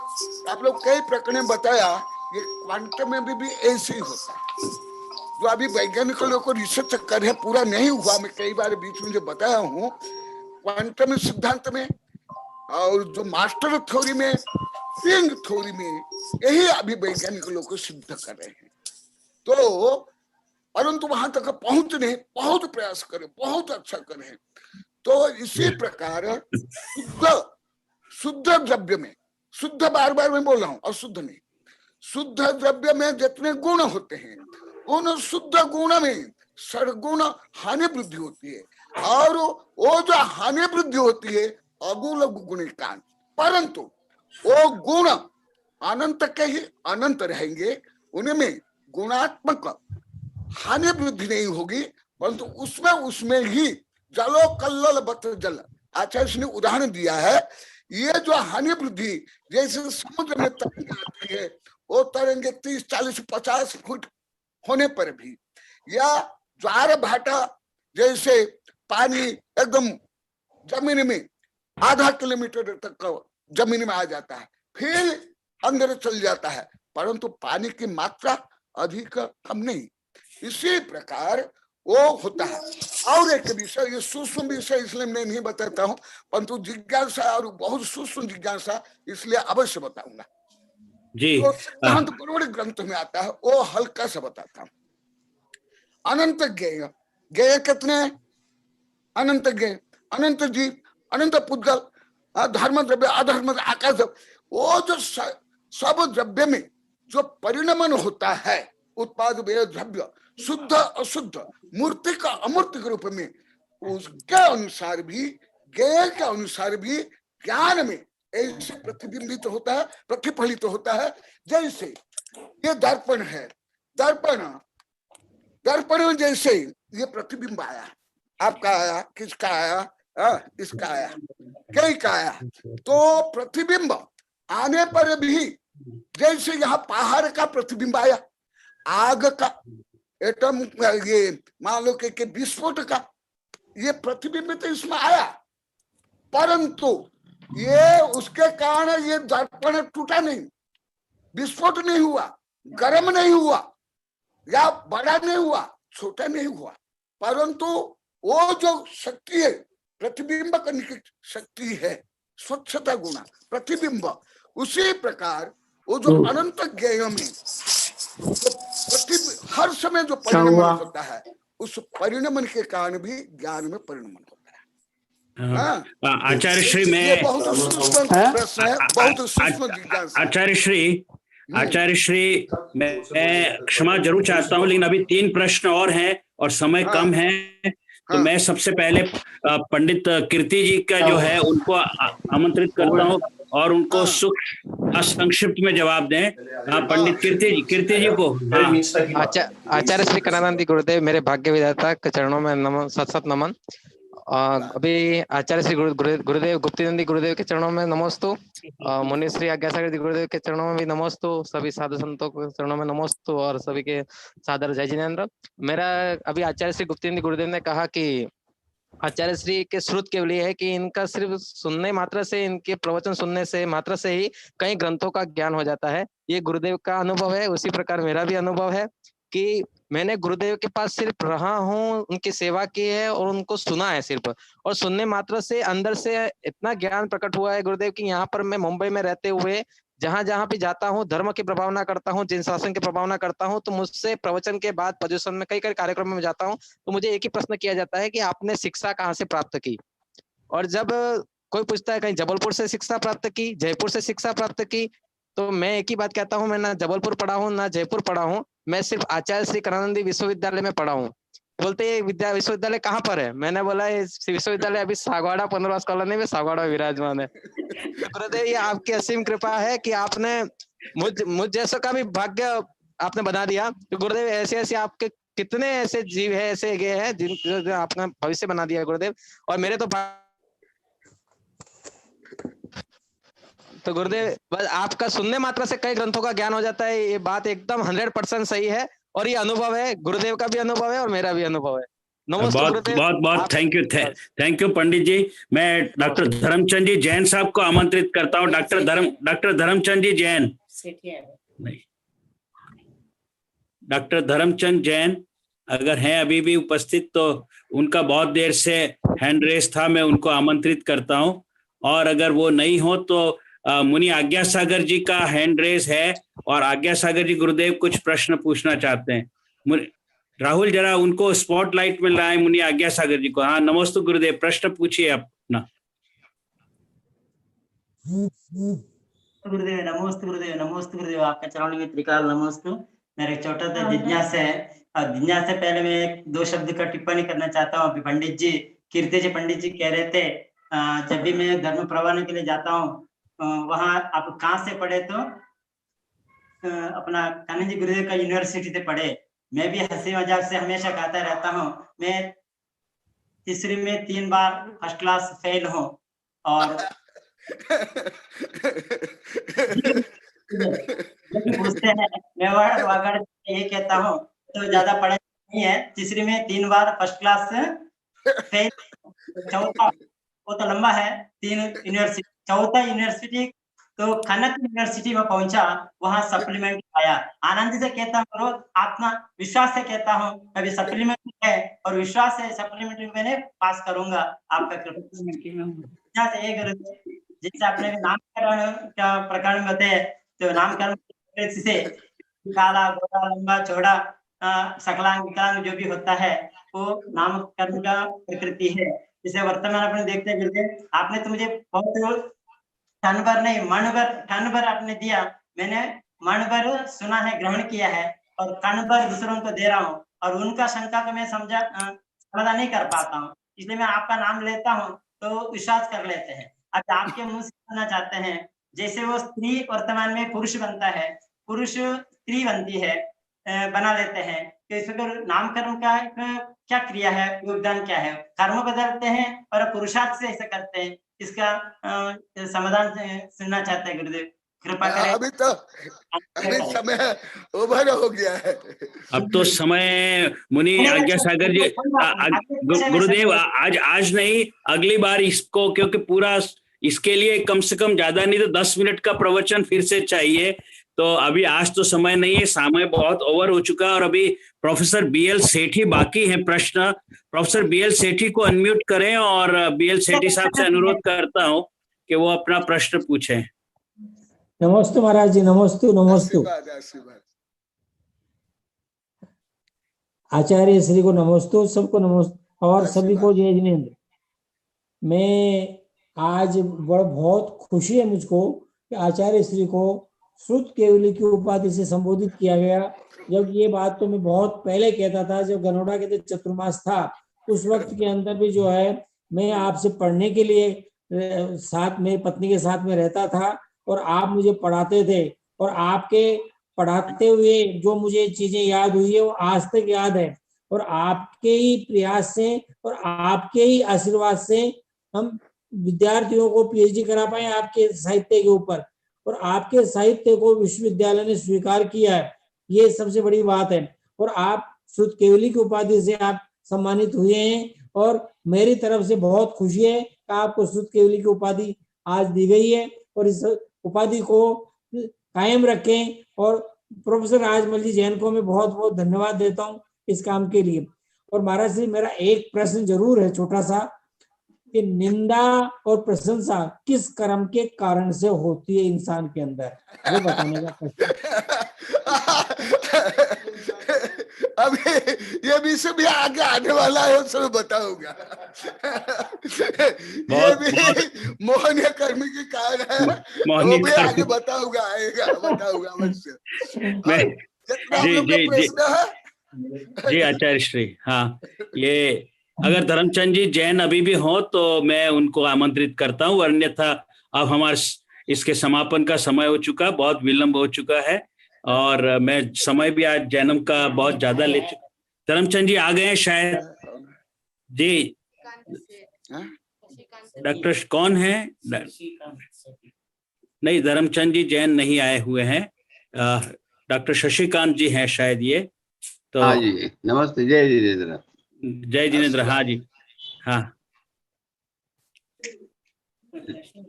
आप लोग कई प्रकरण में बताया, ये क्वांटम में भी ऐसे ही होता है। जो अभी वैज्ञानिक लोग को रिसर्च कर रहे, पूरा नहीं हुआ, मैं कई बार बीच में जो बताया हूँ, क्वांटम सिद्धांत में और जो मास्टर थ्योरी में, रिंग थ्योरी में, यही अभी वैज्ञानिक लोग को सिद्ध कर रहे हैं। तो परंतु वहां तक पहुंचने बहुत प्रयास करें, बहुत अच्छा करें। तो इसी प्रकार शुद्ध द्रव्य में, शुद्ध बार बार मैं बोल रहा हूं, अशुद्ध नहीं, शुद्ध द्रव्य में जितने गुण होते हैं, उन शुद्ध गुण में सद्गुण हानि वृद्धि होती है, और वो जो हानि वृद्धि होती है अगुण गुण कान। परंतु वो गुण अनंत के ही अनंत रहेंगे, उनमें गुणात्मक हानि वृद्धि नहीं होगी, परंतु उसमें ही जलो कल्लोलवत् जल। आचार्य ने उदाहरण दिया है, ये जो हानि वृद्धि, जैसे समुद्र में तरंग आती है, वो तरंगे 30, 40, 50 फुट होने पर भी, या ज्वार भाटा जैसे पानी एकदम जमीन में आधा किलोमीटर तक जमीन में आ जाता है, फिर अंदर चल जाता है, परंतु पानी की मात्रा अधिक कम नहीं। इसी प्रकार वो होता है। और एक विषय, ये सूक्ष्म विषय इसलिए मैं नहीं बताता हूँ, परंतु जिज्ञासा और बहुत सूक्ष्म जिज्ञासा, इसलिए अवश्य बताऊंगा जी। तो सिद्धांत प्रवण ग्रंथ में आता है, वो हल्का सा बताता हूँ। अनंत ज्ञेय, ज्ञेय कितने? अनंत ज्ञेय, अनंत जीव, अनंत पुद्गल, धर्म द्रव्य, अधर्म आकाश, वो जो सब द्रव्य में जो परिणमन होता है, उत्पाद व्यय द्रव्य, शुद्ध अशुद्ध, मूर्ति का अमूर्ति के रूप में, उसके अनुसार भी, ज्ञेय के अनुसार भी ज्ञान में ऐसे प्रतिबिंबित होता है, प्रतिफलित होता है। जैसे ये दर्पण है, दर्पण में जैसे ये प्रतिबिंब आया, आपका आया, किसका आया, इसका आया, कई का आया, तो प्रतिबिंब आने पर भी, जैसे यहाँ पहाड़ का प्रतिबिंब आया, आग का, एटम, ये मान लो कि विस्फोट का, ये प्रतिबिंब तो इसमें आया, परंतु ये उसके कारण ये दर्पण टूटा नहीं, विस्फोट नहीं हुआ, गर्म नहीं हुआ, या बड़ा नहीं हुआ, छोटा नहीं हुआ, परंतु वो जो शक्ति है, प्रतिबिंब करने की शक्ति है, स्वच्छता गुण प्रतिबिंब, उसी प्रकार वो जो अनंत ज्ञेय में हर समय जो परिणमन होता है, उस परिणमन के कारण भी ज्ञान में परिणमन होता है। आचार्य श्री, मैं बहुत सूक्ष्म प्रश्न है, बहुत सूक्ष्म जिज्ञासा। आचार्य श्री, मैं क्षमा जरूर चाहता हूँ, लेकिन अभी 3 प्रश्न और हैं और समय कम है, तो मैं सबसे पहले पंडित कीर्ति जी का जो है उनको आमंत्रित करता हूँ और उनको संक्षिप्त में जवाब दें। पंडित कीर्ति जी को। आचार्य श्री कनानंदी गुरुदेव, मेरे भाग्य विधाता के चरणों में नमन, सत नमन। अभी आचार्य श्री गुरुदेव गुप्तिनंदी गुरुदेव के चरणों में नमोस्तु, मुनि श्री आज्ञासागर गुरुदेव के चरणों में भी नमोस्तु, सभी साधु संतों के चरणों में नमोस्तु और सभी के सादर जय जिनेन्द्र। मेरा अभी आचार्य श्री गुप्तिनंदी गुरुदेव ने कहा कि आचार्य श्री के श्रुत केवल ये है कि इनका सिर्फ सुनने मात्र से, इनके प्रवचन सुनने से मात्र से ही कई ग्रंथों का ज्ञान हो जाता है। ये गुरुदेव का अनुभव है, उसी प्रकार मेरा भी अनुभव है कि मैंने गुरुदेव के पास सिर्फ रहा हूँ, उनकी सेवा की है और उनको सुना है सिर्फ, और सुनने मात्र से अंदर से इतना ज्ञान प्रकट हुआ है गुरुदेव की यहाँ पर मैं मुंबई में रहते हुए जहां जहां भी जाता हूँ, धर्म की प्रभावना करता हूँ, जिन शासन की प्रभावना करता हूँ, तो मुझसे प्रवचन के बाद पोजीशन में कई कार्यक्रमों में जाता हूँ, तो मुझे एक ही प्रश्न किया जाता है कि आपने शिक्षा कहाँ से प्राप्त की। और जब कोई पूछता है कहीं जबलपुर से शिक्षा प्राप्त की, जयपुर से शिक्षा प्राप्त की, तो मैं एक ही बात कहता हूँ, मैं ना जबलपुर पढ़ा हूँ ना जयपुर पढ़ा हूँ, मैं सिर्फ आचार्य श्री कनानंदी विश्वविद्यालय में पढ़ा हूँ। बोलते ये विश्वविद्यालय कहाँ पर है? मैंने बोला ये विश्वविद्यालय अभी सागवाड़ा 15 कॉलोनी में सागवाड़ा विराजमान है। तो गुरुदेव ये आपकी असीम कृपा है कि आपने मुझ जैसों का भी भाग्य आपने बना दिया। तो गुरुदेव ऐसे ऐसे आपके कितने ऐसे जीव है, ऐसे गए हैं जिन आपने भविष्य बना दिया गुरुदेव। और मेरे तो गुरुदेव बस आपका सुनने मात्र से कई ग्रंथों का ज्ञान हो जाता है। ये बात एकदम 100% सही है और ये अनुभव है, गुरुदेव का भी अनुभव है और मेरा भी अनुभव है। बहुत बहुत बहुत थैंक यू पंडित जी। मैं डॉक्टर धर्मचंद जी जैन साहब को आमंत्रित करता हूँ। डॉक्टर धर्मचंद जी जैन, नहीं, डॉक्टर धर्मचंद जैन अगर हैं अभी भी उपस्थित तो उनका बहुत देर से हैंड रेस था, मैं उनको आमंत्रित करता हूं। और अगर वो नहीं हो तो मुनि आज्ञा सागर जी का हैंड रेस है और आज्ञा सागर जी गुरुदेव कुछ प्रश्न पूछना चाहते हैं। राहुल जरा उनको स्पॉटलाइट में लाए, मुनि आज्ञा सागर जी को। हाँ नमस्ते गुरुदेव, प्रश्न पूछिए अपना। गुरुदेव नमस्ते, गुरुदेव नमस्ते, गुरुदेव आपका चरणों में त्रिकाल नमस्ते। मेरा एक छोटा सा जिज्ञासा है और जिज्ञासा से पहले मैं 2 शब्द का टिप्पणी करना चाहता हूँ। अभी पंडित जी कीर्ति जी पंडित जी कह रहे थे जब भी मैं धर्म प्रवचन के लिए जाता हूँ वहां आप कहाँ से पढ़े तो अपना कान्हा जी गुरुदेव का यूनिवर्सिटी से पढ़े। मैं भी हंसी मजाक से हमेशा कहता रहता हूँ मैं तीसरी में 3 बार फर्स्ट क्लास फेल हूँ और पूछते हैं मैं वागड़ ये कहता हूँ तो ज्यादा पढ़ा नहीं है, तीसरी में 3 बार फर्स्ट क्लास फेल, चौथा वो तो लंबा है 3 यूनिवर्सिटी, चौथा यूनिवर्सिटी तो खनक यूनिवर्सिटी में पहुंचा, वहां सप्लीमेंट आया। आनंद से कहता हूँ रोज आत्मा विश्वास से कहता हूँ अभी सप्लीमेंट है और विश्वास से सप्लीमेंट्री मैंने पास करूंगा आपका कृपा से। जैसे आपने नामकरण का प्रकार में बताया तो नामकरण से काला गोरा लंबा चौड़ा सकलांग विकलांग जो भी होता है वो नामकरण का प्रकृति है। जैसे वर्तमान अपने देखते हैं गुरुदेव आपने तो मुझे बहुत टन भर नहीं मन भर टन भर आपने दिया, मैंने मन भर सुना है ग्रहण किया है और कण भर दूसरों को दे रहा हूँ और उनका शंका को मैं समाधान नहीं कर पाता हूँ, इसलिए मैं आपका नाम लेता हूँ तो विश्वास कर लेते हैं। अब आपके मुंह से सुनना चाहते हैं जैसे वो स्त्री वर्तमान में पुरुष बनता है, पुरुष स्त्री बनती है बना लेते हैं तो इसमें नामकरण का क्या क्रिया है, योगदान क्या है? कर्म बदलते हैं और पुरुषार्थ से ऐसा करते हैं, इसका समाधान सुनना चाहते हैं गुरुदेव कृपा करें। अभी समय ओवर हो गया है। अब तो समय मुनि आज्ञा सागर जी गुरुदेव आज नहीं अगली बार इसको, क्योंकि पूरा इसके लिए कम से कम ज्यादा नहीं तो 10 मिनट का प्रवचन फिर से चाहिए, तो अभी आज तो समय नहीं है, समय बहुत ओवर हो चुका है। और अभी प्रोफेसर BL सेठी बाकी है प्रश्न, प्रोफेसर BL सेठी को अनम्यूट करें और BL सेठी साहब से अनुरोध करता हूं कि वो अपना प्रश्न पूछें। नमस्ते महाराज जी, नमस्ते नमस्ते आचार्य श्री को नमस्ते, सबको नमस्ते और सभी को जय जिनेन्द्र। मैं आज बहुत खुशी है मुझको कि आचार्य श्री को श्रुत केवली की उपाधि से संबोधित किया गया। जब ये बात तो मैं बहुत पहले कहता था, जब गनौडा के चतुर्मास था उस वक्त के अंदर भी जो है मैं आपसे पढ़ने के लिए साथ में पत्नी के साथ में रहता था और आप मुझे पढ़ाते थे और आपके पढ़ाते हुए जो मुझे चीजें याद हुई है वो आज तक याद है। और आपके ही प्रयास से और आपके ही आशीर्वाद से हम विद्यार्थियों को PhD करा पाए आपके साहित्य के ऊपर, और आपके साहित्य को विश्वविद्यालय ने स्वीकार किया है, ये सबसे बड़ी बात है। और आप श्रुत केवली की उपाधि से आप सम्मानित हुए हैं और मेरी तरफ से बहुत खुशी है कि आपको श्रुत केवली की उपाधि आज दी गई है और इस उपाधि को कायम रखें। और प्रोफेसर राजमल जी जैन को मैं बहुत बहुत धन्यवाद देता हूं इस काम के लिए। और महाराज जी मेरा एक प्रश्न जरूर है छोटा सा, कि निंदा और प्रशंसा किस कर्म के कारण से होती है इंसान के अंदर, वो बताने का प्रश्न। अभी ये विषय भी आगे आने वाला है, उसमें बताऊंगा। ये भी मोहनीय कर्म के कारण है, वो भी आगे बताऊंगा, बताऊंगा अवश्य। जितना प्रश्न है जी आचार्य श्री, हाँ, ये अगर धर्मचंद जी जैन अभी भी हो तो मैं उनको आमंत्रित करता हूँ, अन्यथा अब हमारे इसके समापन का समय हो चुका, बहुत विलंब हो चुका है और मैं समय भी आज जैनम का बहुत ज्यादा ले चुका। धर्मचंद जी आ गए हैं शायद जी। डॉक्टर कौन है? नहीं, धर्मचंद जी जैन नहीं आए हुए हैं, डॉक्टर शशिकांत जी हैं शायद ये तो। हाँ जी, नमस्ते, जय जिनेन्द्र। जय जिनेन्द्र, हाँ जी, हाँ।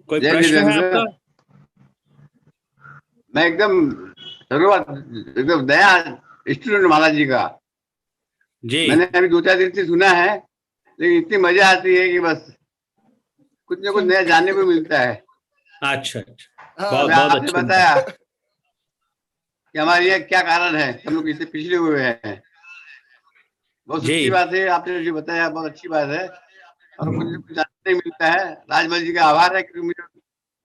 कोई प्रश्न है आपका? मैं एकदम नया स्टूडेंट महाराज जी का जी। मैंने अभी 2-4 दिन से सुना है, लेकिन इतनी मजा आती है कि बस कुछ न कुछ नया जानने को मिलता है। अच्छा, बहुत अच्छा बताया कि हमारे यहाँ क्या कारण है, हम लोग इससे पिछड़े हुए हैं। बहुत अच्छी बात है, आपने जो बताया बहुत अच्छी बात है और कुछ जानने नहीं मिलता है। राजमल जी का आभार है क्योंकि मुझे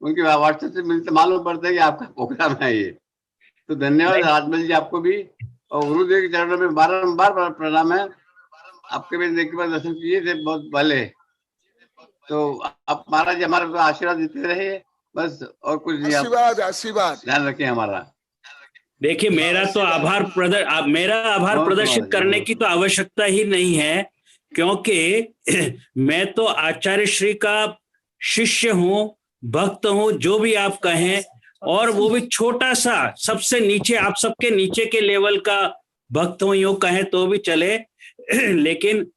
उनके व्हाट्सएप से मिलते मालूम पड़ता है कि आपका प्रोग्राम है ये, तो धन्यवाद राजमल जी आपको भी। और गुरुदेव के चरणों में बारंबार प्रणाम है, आपके भी देख के दर्शन किए थे बहुत पहले, तो आप महाराज जी हमारे को आशीर्वाद देते रहे बस, और कुछ नहीं। आशीर्वाद ध्यान रखें हमारा। देखिए, मेरा आभार प्रदर्शित करने की तो आवश्यकता ही नहीं है, क्योंकि मैं तो आचार्य श्री का शिष्य हूँ, भक्त हूँ, जो भी आप कहें, और वो भी छोटा सा, सबसे नीचे, आप सबके नीचे के लेवल का भक्त हूँ, यूं कहें तो भी चले। लेकिन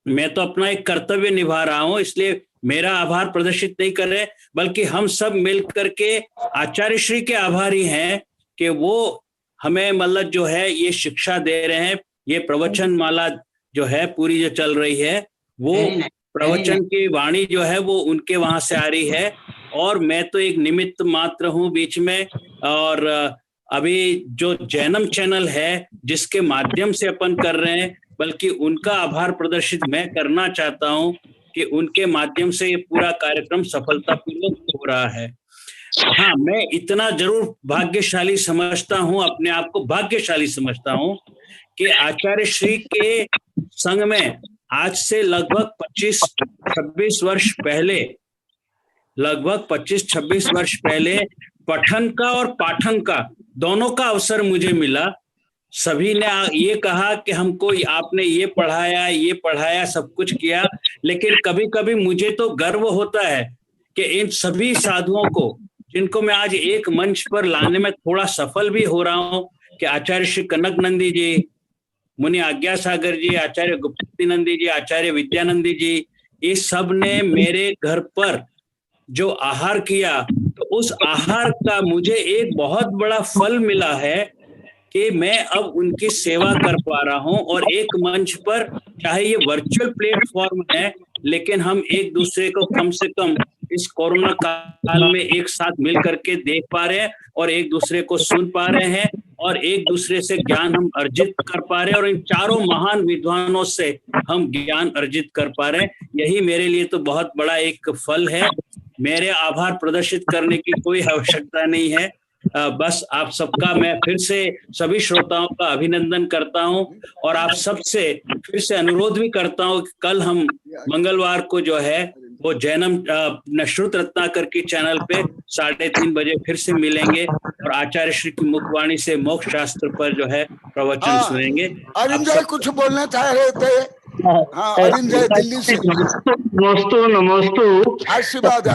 मैं तो अपना एक कर्तव्य निभा रहा हूँ, इसलिए मेरा आभार प्रदर्शित नहीं कर रहे, बल्कि हम सब मिल करके आचार्य श्री के आभारी हैं कि वो हमें मतलब जो है ये शिक्षा दे रहे हैं। ये प्रवचन माला जो है पूरी जो चल रही है, वो प्रवचन की वाणी जो है वो उनके वहां से आ रही है, और मैं तो एक निमित्त मात्र हूँ बीच में। और अभी जो जैनम चैनल है जिसके माध्यम से अपन कर रहे हैं, बल्कि उनका आभार प्रदर्शित मैं करना चाहता हूँ कि उनके माध्यम से ये पूरा कार्यक्रम सफलतापूर्वक हो रहा है। हाँ, मैं इतना जरूर भाग्यशाली समझता हूँ, अपने आप को भाग्यशाली समझता हूँ कि आचार्य श्री के संग में आज से लगभग 25-26 वर्ष पहले, लगभग 25-26 वर्ष पहले पठन का और पाठन का दोनों का अवसर मुझे मिला। सभी ने ये कहा कि हमको आपने ये पढ़ाया, सब कुछ किया, लेकिन कभी कभी मुझे तो गर्व होता है कि इन सभी साधुओं को, जिनको मैं आज एक मंच पर लाने में थोड़ा सफल भी हो रहा हूं, कि आचार्य श्री कनक नंदी जी, मुनि आज्ञा सागर जी, आचार्य गुप्ती नंदी जी, आचार्य विद्यानंदी जी, ये सब ने मेरे घर पर जो आहार किया, तो उस आहार का मुझे एक बहुत बड़ा फल मिला है कि मैं अब उनकी सेवा कर पा रहा हूं, और एक मंच पर, चाहे ये वर्चुअल प्लेटफॉर्म है, लेकिन हम एक दूसरे को कम से कम इस कोरोना काल में एक साथ मिल करके देख पा रहे हैं, और एक दूसरे को सुन पा रहे हैं, और एक दूसरे से ज्ञान हम अर्जित कर पा रहे हैं, और इन चारों महान विद्वानों से हम ज्ञान अर्जित कर पा रहे हैं। यही मेरे लिए तो बहुत बड़ा एक फल है। मेरे आभार प्रदर्शित करने की कोई आवश्यकता नहीं है, बस आप सबका मैं फिर से सभी श्रोताओं का अभिनंदन करता हूं, और आप सबसे फिर से अनुरोध भी करता हूं कि कल हम मंगलवार को जो है वो जैनम श्रुत रत्नाकर की चैनल पे 3:30 बजे फिर से मिलेंगे, और आचार्य श्री की मुखवाणी से मोक्ष शास्त्र पर जो है प्रवचन सुनेंगे। अरविंद जी कुछ बोलना चाह रहे थे? हाँ, अरविंद जी दिल्ली से। नमोस्तु। आशीर्वाद।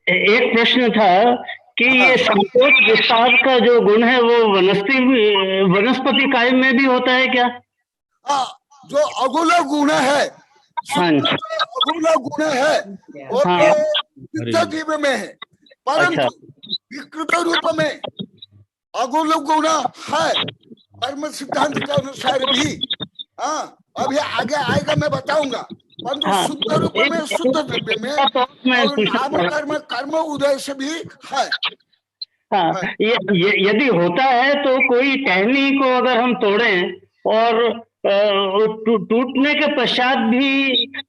एक प्रश्न था कि ये संकोच विस्तार का जो गुण है वो वनस्पति काव्य में भी होता है क्या? जो अगुला गुण है, अगुला गुण है, वो तो जीव में है, परंतु विकृत रूप में अगुल गुण है कर्म सिद्धांत के अनुसार भी। अभी आगे आएगा, मैं बताऊंगा, परंतु शुद्ध रूप में, शुद्ध द्रव्य में, और नाम कर्म उदय से भी है। यदि होता है तो कोई टहनी को अगर हम तोड़ें और टूटने के पश्चात भी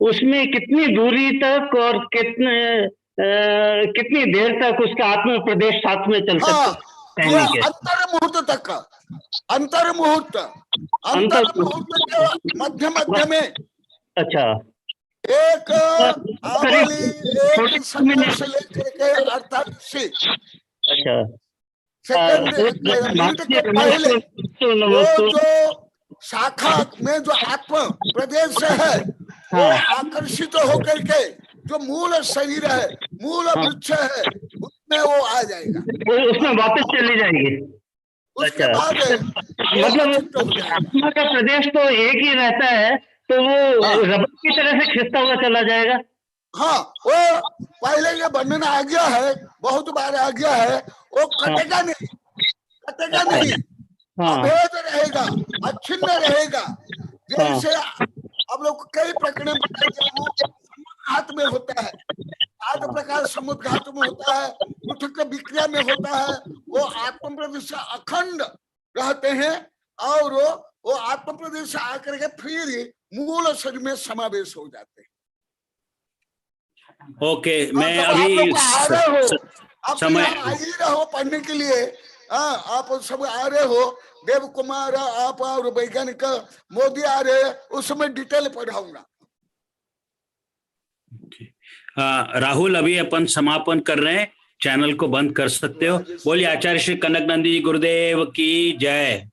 उसमें कितनी दूरी तक और कितनी देर तक उसका आत्म प्रदेश साथ में चल सकता है? टहनी के? अंतर मुहूर्त तक, अंतर मुहूर्त के मध्य मध्य में। अच्छा, एक आवली एक समय से लेकर के 48 अच्छा सेकंड मिनट के पहले वो जो शाखा में जो आत्म प्रदेश है वो आकर्षित होकर के जो मूल शरीर है, मूल वृक्ष है, उसमें वो आ जाएगा, उसमें वापस चली जाएगी। उसके बाद मतलब आत्मा का प्रदेश तो एक ही रहता है, तो वो रबर की तरह से खिंचता हुआ चला जाएगा। हाँ, वो पहले ये वर्णन आ गया है, बहुत बार आ गया है, वो कटेगा नहीं, कटेगा नहीं, अभेद रहेगा, अछिन्न रहेगा। जैसे अब लोग कई प्रकरण हाथ में होता है, 8 प्रकार समुद्घात में होता है, पृथक विक्रिया में होता है, वो आत्म प्रदेश अखंड रहते हैं और वो आत्म प्रदेश आकर के फिर मूल शरीर में समावेश हो जाते हैं। ओके, मैं तो अभी आ रहे हो, आप समय आ ही रहे हो पढ़ने के लिए। आप सब आ रहे हो, देव कुमार आप और वैज्ञानिक मोदी आ रहे हैं, उसमें डिटेल पढ़ाऊंगा। राहुल, अभी अपन समापन कर रहे हैं, चैनल को बंद कर सकते हो। बोलिए आचार्य श्री कनक नंदी जी गुरुदेव की जय।